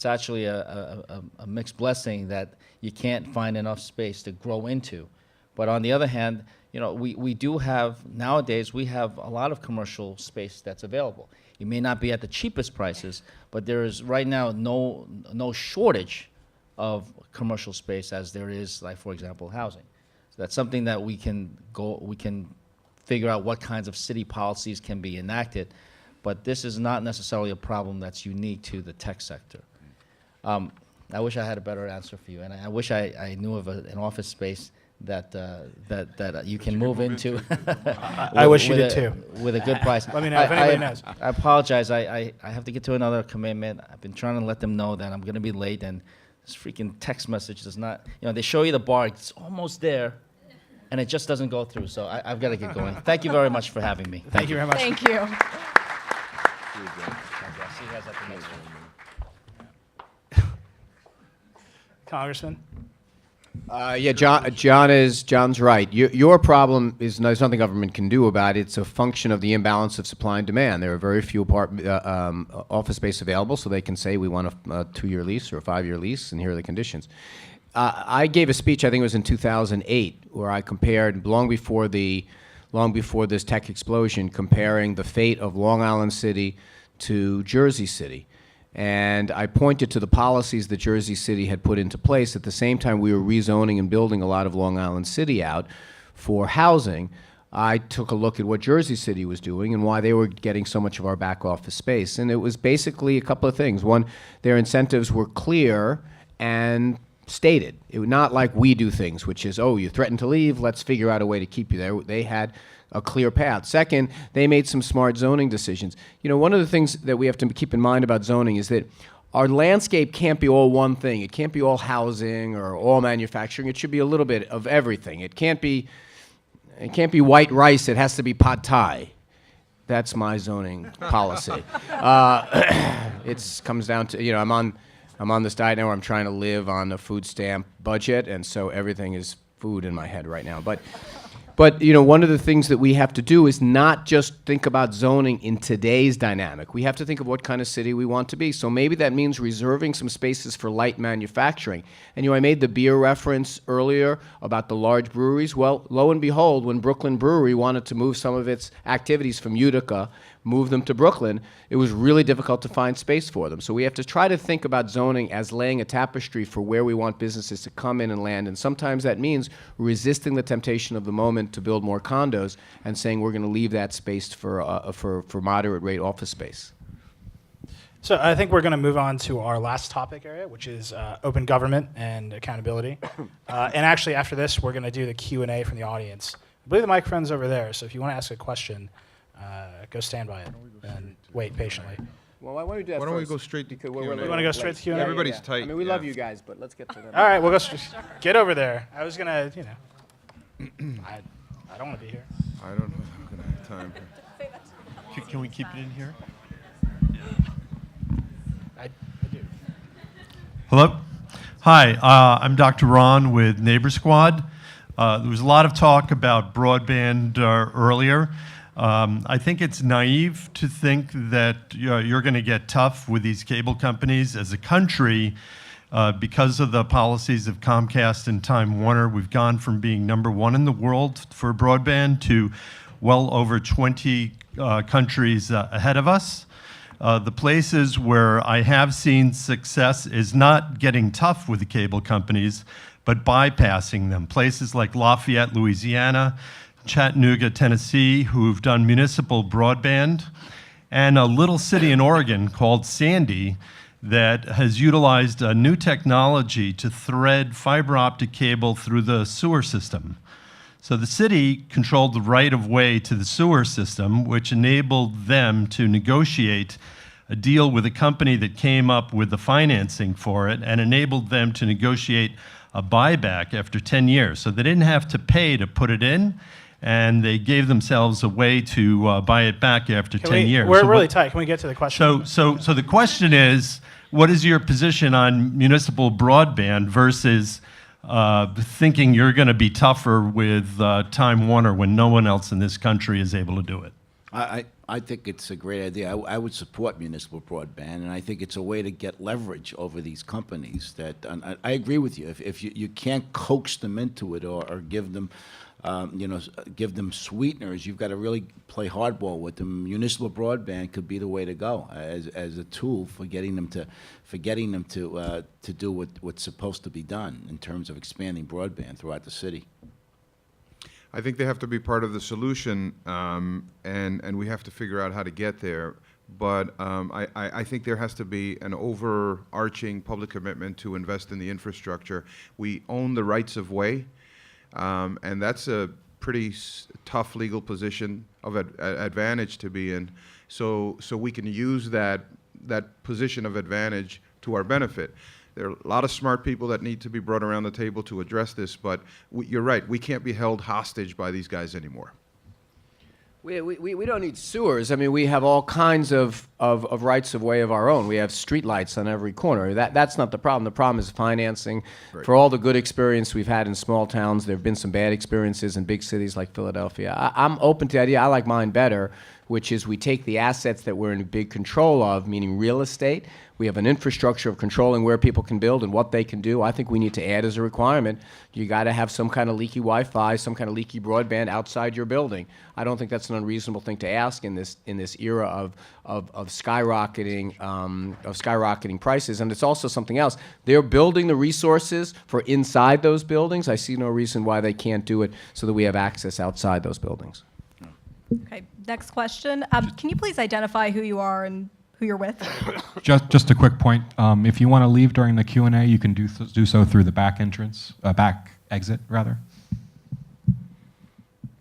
actually a mixed blessing that you can't find enough space to grow into. But on the other hand, we do have, nowadays, we have a lot of commercial space that's available. It may not be at the cheapest prices, but there is right now no shortage of commercial space as there is, like, for example, housing. So that's something that we can figure out what kinds of city policies can be enacted, but this is not necessarily a problem that's unique to the tech sector. I wish I had a better answer for you, and I wish I knew of an office space that you can move into. I wish you did too. With a good price. Let me know if anybody knows. I apologize. I have to get to another commitment. I've been trying to let them know that I'm going to be late, and this freaking text message does not. They show you the bar. It's almost there, and it just doesn't go through. So I've got to get going. Thank you very much for having me. Thank you very much. Thank you. I'll see you guys at the next one. Congressman? Yeah, John's right. Your problem is there's nothing government can do about it. It's a function of the imbalance of supply and demand. There are very few office space available, so they can say we want a 2-year lease or a 5-year lease, and here are the conditions. I gave a speech, I think it was in 2008, where I compared long before this tech explosion, comparing the fate of Long Island City to Jersey City. And I pointed to the policies that Jersey City had put into place. At the same time we were rezoning and building a lot of Long Island City out for housing. I took a look at what Jersey City was doing and why they were getting so much of our back office space. And it was basically a couple of things. One, their incentives were clear and stated. It was not like we do things, which is, oh, you threatened to leave, let's figure out a way to keep you there. They had a clear path. Second, they made some smart zoning decisions. One of the things that we have to keep in mind about zoning is that our landscape can't be all one thing. It can't be all housing or all manufacturing. It should be a little bit of everything. It can't be white rice. It has to be pad thai. That's my zoning policy. It comes down to, I'm on this diet now where I'm trying to live on a food stamp budget, and so everything is food in my head right now. But one of the things that we have to do is not just think about zoning in today's dynamic. We have to think of what kind of city we want to be. So maybe that means reserving some spaces for light manufacturing. And I made the beer reference earlier about the large breweries. Well, lo and behold, when Brooklyn Brewery wanted to move some of its activities from Utica, move them to Brooklyn, it was really difficult to find space for them. So we have to try to think about zoning as laying a tapestry for where we want businesses to come in and land. And sometimes that means resisting the temptation of the moment to build more condos and saying we're going to leave that space for moderate rate office space. So I think we're going to move on to our last topic area, which is open government and accountability. And actually, after this, we're going to do the Q&A from the audience. I believe the microphone's over there, so if you want to ask a question, go stand by it and wait patiently. Well, why don't we do that Why don't we first? go straight to Because Q&A? You want to go straight to Q&A? Everybody's tight. I mean, we yeah. love you guys, but let's get to them. All right, we'll go. Get over there. I was gonna, I don't want to be here. I don't know if I'm going to have time. Can we keep it in here? I do. Hello? Hi, I'm Dr. Ron with Neighbor Squad. There was a lot of talk about broadband earlier. I think it's naive to think that you're going to get tough with these cable companies. As a country, because of the policies of Comcast and Time Warner, we've gone from being #1 in the world for broadband to well over 20 countries ahead of us. The places where I have seen success is not getting tough with the cable companies, but bypassing them. Places like Lafayette, Louisiana, Chattanooga, Tennessee, who've done municipal broadband, and a little city in Oregon called Sandy that has utilized a new technology to thread fiber optic cable through the sewer system. So the city controlled the right-of-way to the sewer system, which enabled them to negotiate a deal with a company that came up with the financing for it and enabled them to negotiate a buyback after 10 years. So they didn't have to pay to put it in, and they gave themselves a way to buy it back after 10 years. We're So really what- tight. Can we get to the question? So the question is, what is your position on municipal broadband versus thinking you're going to be tougher with Time Warner when no one else in this country is able to do it? I think it's a great idea. I would support municipal broadband, and I think it's a way to get leverage over these companies. That and I agree with you. If you can't coax them into it or give them, give them sweeteners, you've got to really play hardball with them. Municipal broadband could be the way to go as a tool for getting them to do what's supposed to be done in terms of expanding broadband throughout the city. I think they have to be part of the solution, and we have to figure out how to get there. But I think there has to be an overarching public commitment to invest in the infrastructure. We own the rights of way, and that's a pretty tough legal position of advantage to be in. So we can use that position of advantage to our benefit. There are a lot of smart people that need to be brought around the table to address this, but you're right, we can't be held hostage by these guys anymore. We don't need sewers. I mean, we have all kinds of rights of way of our own. We have street lights on every corner. That's not the problem. The problem is financing. Right. For all the good experience we've had in small towns, there have been some bad experiences in big cities like Philadelphia. I'm open to the idea. I like mine better, which is we take the assets that we're in big control of, meaning real estate. We have an infrastructure of controlling where people can build and what they can do. I think we need to add as a requirement, you got to have some kind of leaky Wi-Fi, some kind of leaky broadband outside your building. I don't think that's an unreasonable thing to ask in this era of skyrocketing prices. And it's also something else. They're building the resources for inside those buildings. I see no reason why they can't do it so that we have access outside those buildings. Okay, next question. Can you please identify who you are and who you're with? Just a quick point. If you want to leave during the Q&A, you can do so through the back entrance, back exit, rather.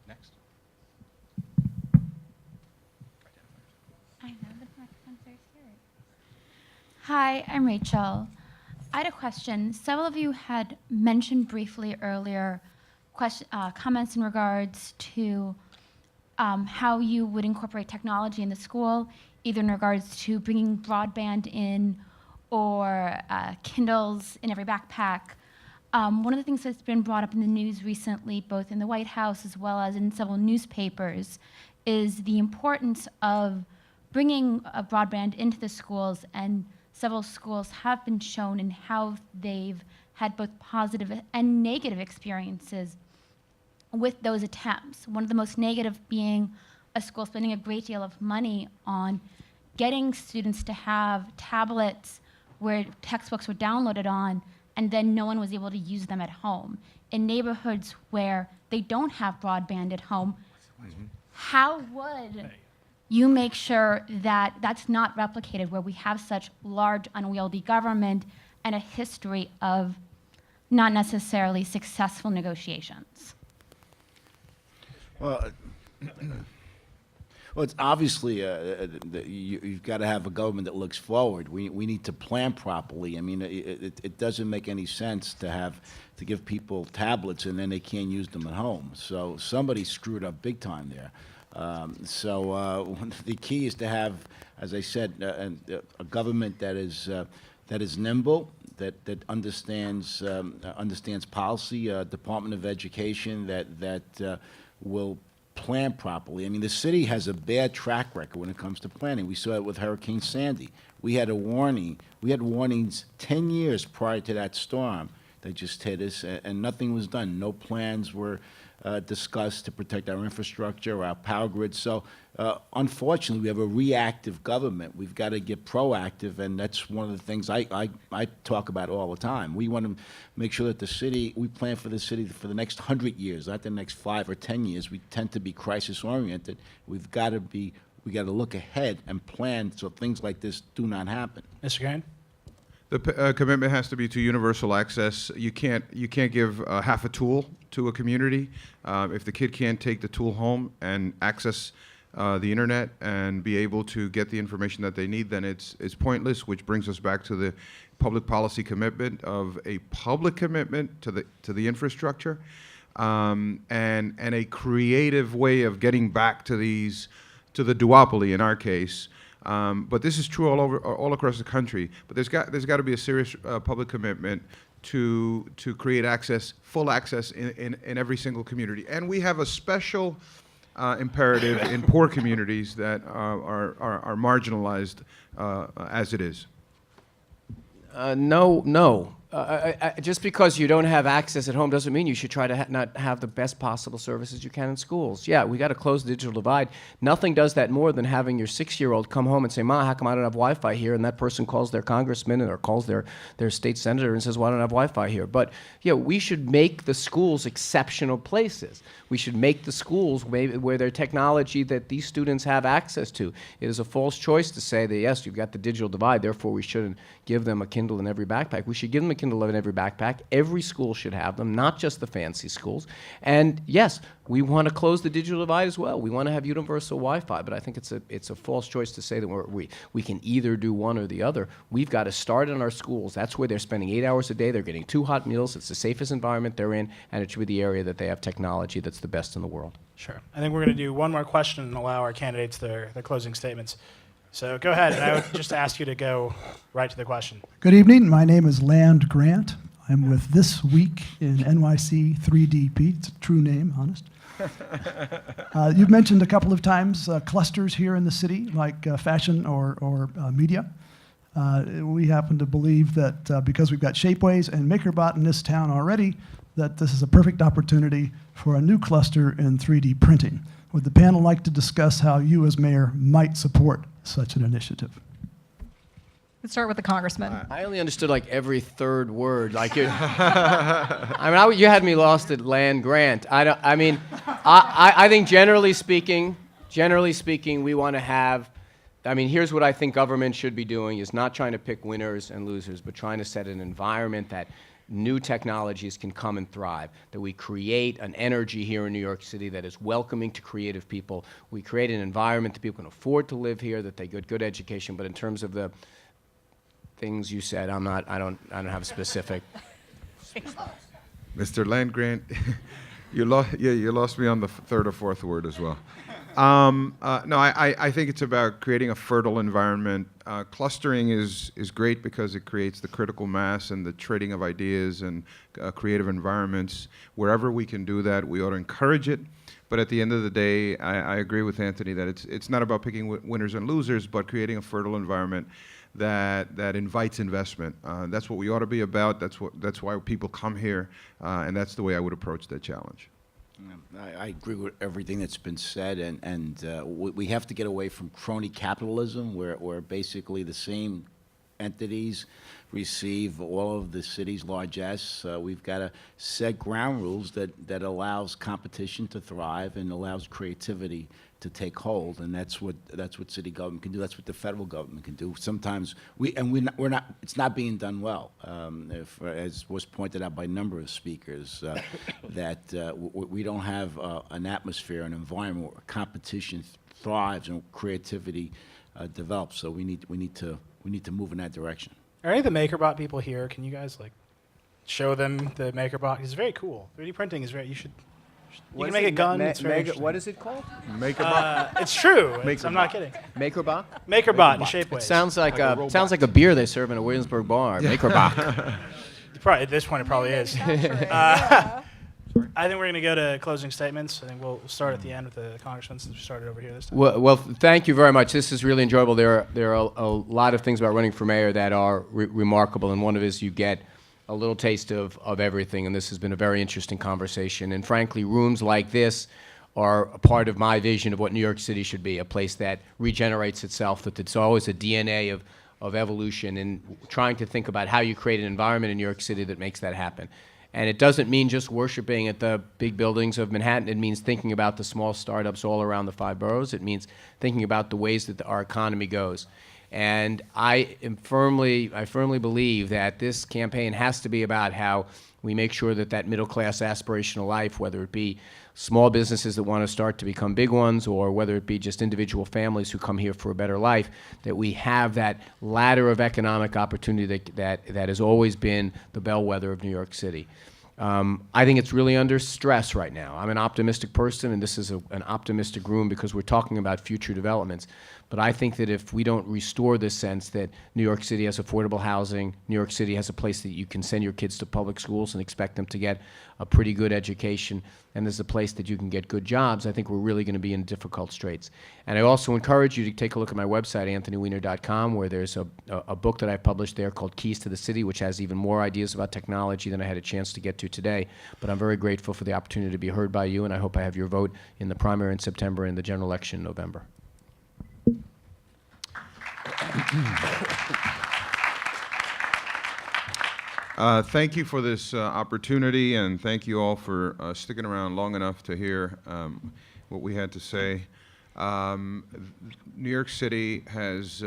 Next. I know the microphones are here. Hi, I'm Rachel. I had a question. Several of you had mentioned briefly earlier comments in regards to how you would incorporate technology in the school, either in regards to bringing broadband in or Kindles in every backpack. One of the things that's been brought up in the news recently, both in the White House as well as in several newspapers, is the importance of bringing broadband into the schools, and several schools have been shown in how they've had both positive and negative experiences with those attempts. One of the most negative being a school spending a great deal of money on getting students to have tablets where textbooks were downloaded on, and then no one was able to use them at home. In neighborhoods where they don't have broadband at home, how would you make sure that that's not replicated where we have such large, unwieldy government and a history of not necessarily successful negotiations? Well, it's obviously you've got to have a government that looks forward. We need to plan properly. I mean, it doesn't make any sense to give people tablets and then they can't use them at home. So somebody screwed up big time there. The key is to have, as I said, a government that is nimble, that understands policy, Department of Education that will plan properly. I mean, the city has a bad track record when it comes to planning. We saw it with Hurricane Sandy. We had warnings 10 years prior to that storm that just hit us, and nothing was done. No plans were discussed to protect our infrastructure, our power grid. So unfortunately, we have a reactive government. We've got to get proactive, and that's one of the things I talk about all the time. We want to make sure that the city, we plan for the city for the next 100 years, not the next 5 or 10 years. We tend to be crisis-oriented. We got to look ahead and plan so things like this do not happen. Mr. Carrión? The commitment has to be to universal access. You can't give half a tool to a community. If the kid can't take the tool home and access the internet and be able to get the information that they need, then it's pointless. Which brings us back to the public policy commitment of a public commitment to the infrastructure, and a creative way of getting back to the duopoly in our case. But this is true all across the country. But there's got to be a serious public commitment to create access, full access in every single community. And we have a special imperative in poor communities that are marginalized as it is. No. Just because you don't have access at home doesn't mean you should try to not have the best possible services you can in schools. Yeah, we got to close the digital divide. Nothing does that more than having your 6-year-old come home and say, "Ma, how come I don't have Wi-Fi here?" And that person calls their congressman or calls their state senator and says, "Well, I don't have Wi-Fi here." But yeah, we should make the schools exceptional places. We should make the schools where their technology that these students have access to. It is a false choice to say that, yes, you've got the digital divide, therefore we shouldn't give them a Kindle in every backpack. We should give them a Kindle in every backpack. Every school should have them, not just the fancy schools. And yes, we want to close the digital divide as well. We want to have universal Wi-Fi, but I think it's a false choice to say that we can either do one or the other. We've got to start in our schools. That's where they're spending 8 hours a day. They're getting 2 hot meals. It's the safest environment they're in, and it should be the area that they have technology that's the best in the world. Sure. I think we're going to do one more question and allow our candidates their closing statements. So go ahead, and I would just ask you to go right to the question. Good evening. My name is Land Grant. I'm with This Week in NYC 3DP. It's a true name, honest. You've mentioned a couple of times clusters here in the city, like fashion or media. We happen to believe that because we've got Shapeways and MakerBot in this town already, that this is a perfect opportunity for a new cluster in 3D printing. Would the panel like to discuss how you as mayor might support such an initiative? Let's start with the congressman. I only understood like every third word. Like you, you had me lost at land grant. I think generally speaking, we want to have. Here's what I think government should be doing: is not trying to pick winners and losers, but trying to set an environment that new technologies can come and thrive, that we create an energy here in New York City that is welcoming to creative people. We create an environment that people can afford to live here, that they get good education. But in terms of the things you said, I don't have specific. Mr. Land Grant, you lost me on the third or fourth word as well. No, I think it's about creating a fertile environment. Clustering is great because it creates the critical mass and the trading of ideas and creative environments. Wherever we can do that, we ought to encourage it. But at the end of the day, I agree with Anthony that it's not about picking winners and losers, but creating a fertile environment that invites investment. That's what we ought to be about. That's why people come here, and that's the way I would approach that challenge. I agree with everything that's been said, and we have to get away from crony capitalism, where basically the same entities receive all of the city's largesse. We've got to set ground rules that allows competition to thrive and allows creativity to take hold, and that's what city government can do. That's what the federal government can do. Sometimes it's not being done well. As was pointed out by a number of speakers, that we don't have an atmosphere, an environment where competition thrives and creativity develops. So we need to move in that direction. Are any of the MakerBot people here? Can you guys show them the MakerBot? It's very cool. 3D printing is You can make a gun. It's very interesting. What is it called? MakerBot. It's true. I'm not kidding. MakerBot? MakerBot in Shapeways. It sounds like a beer they serve in a Williamsburg bar. MakerBot. Probably, at this point, it probably is. I think we're going to go to closing statements. I think we'll start at the end with the congressman since we started over here this time. Well, thank you very much. This is really enjoyable. There are a lot of things about running for mayor that are remarkable, and one of it is you get a little taste of everything, and this has been a very interesting conversation. And frankly, rooms like this are a part of my vision of what New York City should be, a place that regenerates itself, that it's always a DNA of evolution, and trying to think about how you create an environment in New York City that makes that happen. And it doesn't mean just worshiping at the big buildings of Manhattan. It means thinking about the small startups all around the 5 boroughs. It means thinking about the ways that our economy goes. And I firmly believe that this campaign has to be about how we make sure that that middle-class aspirational life, whether it be small businesses that want to start to become big ones, or whether it be just individual families who come here for a better life, that we have that ladder of economic opportunity that has always been the bellwether of New York City. I think it's really under stress right now. I'm an optimistic person, and this is an optimistic room because we're talking about future developments. But I think that if we don't restore this sense that New York City has affordable housing, New York City has a place that you can send your kids to public schools and expect them to get a pretty good education, and there's a place that you can get good jobs, I think we're really going to be in difficult straits. And I also encourage you to take a look at my website, anthonyweiner.com, where there's a book that I published there called Keys to the City, which has even more ideas about technology than I had a chance to get to today. But I'm very grateful for the opportunity to be heard by you, and I hope I have your vote in the primary in September and the general election in November. Thank you for this opportunity, and thank you all for sticking around long enough to hear what we had to say. New York City has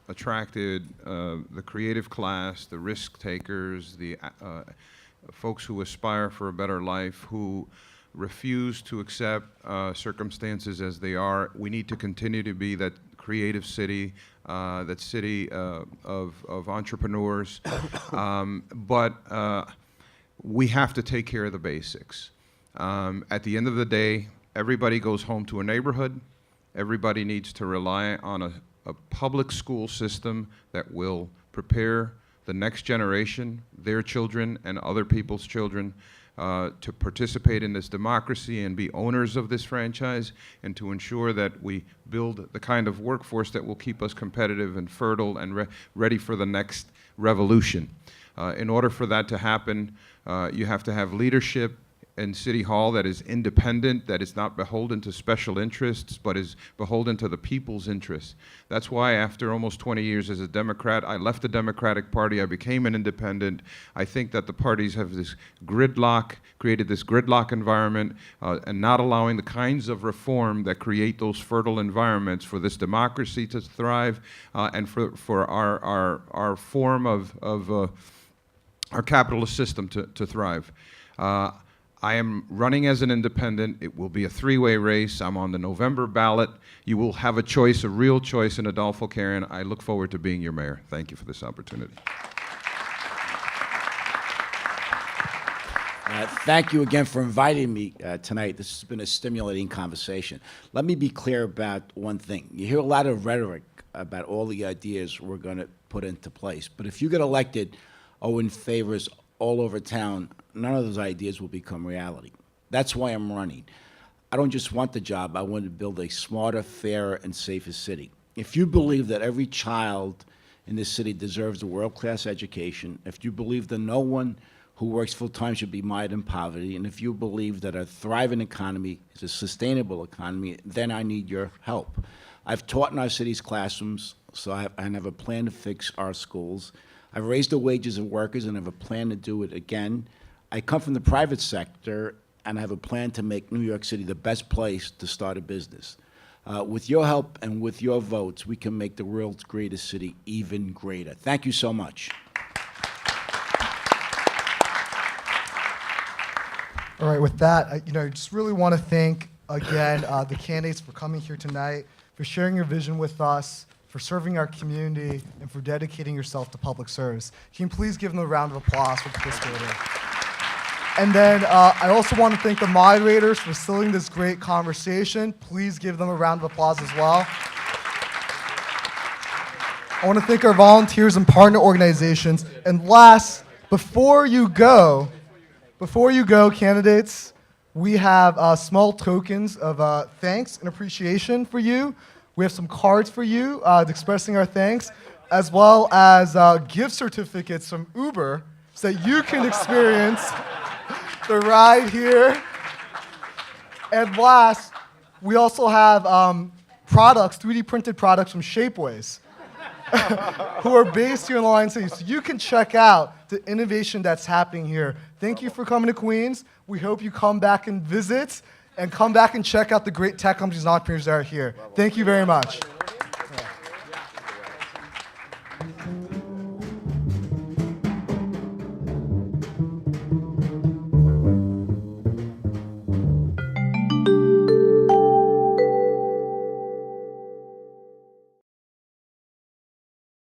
attracted the creative class, the risk takers, the folks who aspire for a better life, who refuse to accept circumstances as they are. We need to continue to be that creative city, that city of entrepreneurs, but we have to take care of the basics. At the end of the day, everybody goes home to a neighborhood. Everybody needs to rely on a public school system that will prepare the next generation, their children and other people's children, to participate in this democracy and be owners of this franchise, and to ensure that we build the kind of workforce that will keep us competitive and fertile and ready for the next revolution. In order for that to happen, you have to have leadership in City Hall that is independent, that is not beholden to special interests, but is beholden to the people's interests. That's why after almost 20 years as a Democrat, I left the Democratic Party, I became an independent. I think that the parties have this gridlock, created this gridlock environment, and not allowing the kinds of reform that create those fertile environments for this democracy to thrive, and for our form of our capitalist system to thrive. I am running as an independent. It will be a 3-way race. I'm on the November ballot. You will have a choice, a real choice in Adolfo, Carrión. I look forward to being your mayor. Thank you for this opportunity. Thank you again for inviting me tonight. This has been a stimulating conversation. Let me be clear about one thing. You hear a lot of rhetoric about all the ideas we're going to put into place. But if you get elected, in favors all over town, none of those ideas will become reality. That's why I'm running. I don't just want the job. I want to build a smarter, fairer, and safer city. If you believe that every child in this city deserves a world-class education, if you believe that no one who works full-time should be mired in poverty, and if you believe that a thriving economy is a sustainable economy, then I need your help. I've taught in our city's classrooms, so I have a plan to fix our schools. I've raised the wages of workers and have a plan to do it again. I come from the private sector, and I have a plan to make New York City the best place to start a business. With your help and with your votes, we can make the world's greatest city even greater. Thank you so much. All right, with that, I just really want to thank, again, the candidates for coming here tonight, for sharing your vision with us, for serving our community, and for dedicating yourself to public service. Can you please give them a round of applause for participating? And then I also want to thank the moderators for facilitating this great conversation. Please give them a round of applause as well. I want to thank our volunteers and partner organizations. And last, before you go, candidates, we have small tokens of thanks and appreciation for you. We have some cards for you expressing our thanks, as well as gift certificates from Uber so that you can experience the ride here. And last, we also have products, 3D printed products from Shapeways, who are based here in the Lion City. So you can check out the innovation that's happening here. Thank you for coming to Queens. We hope you come back and visit, and come back and check out the great tech companies and entrepreneurs that are here. Thank you very much.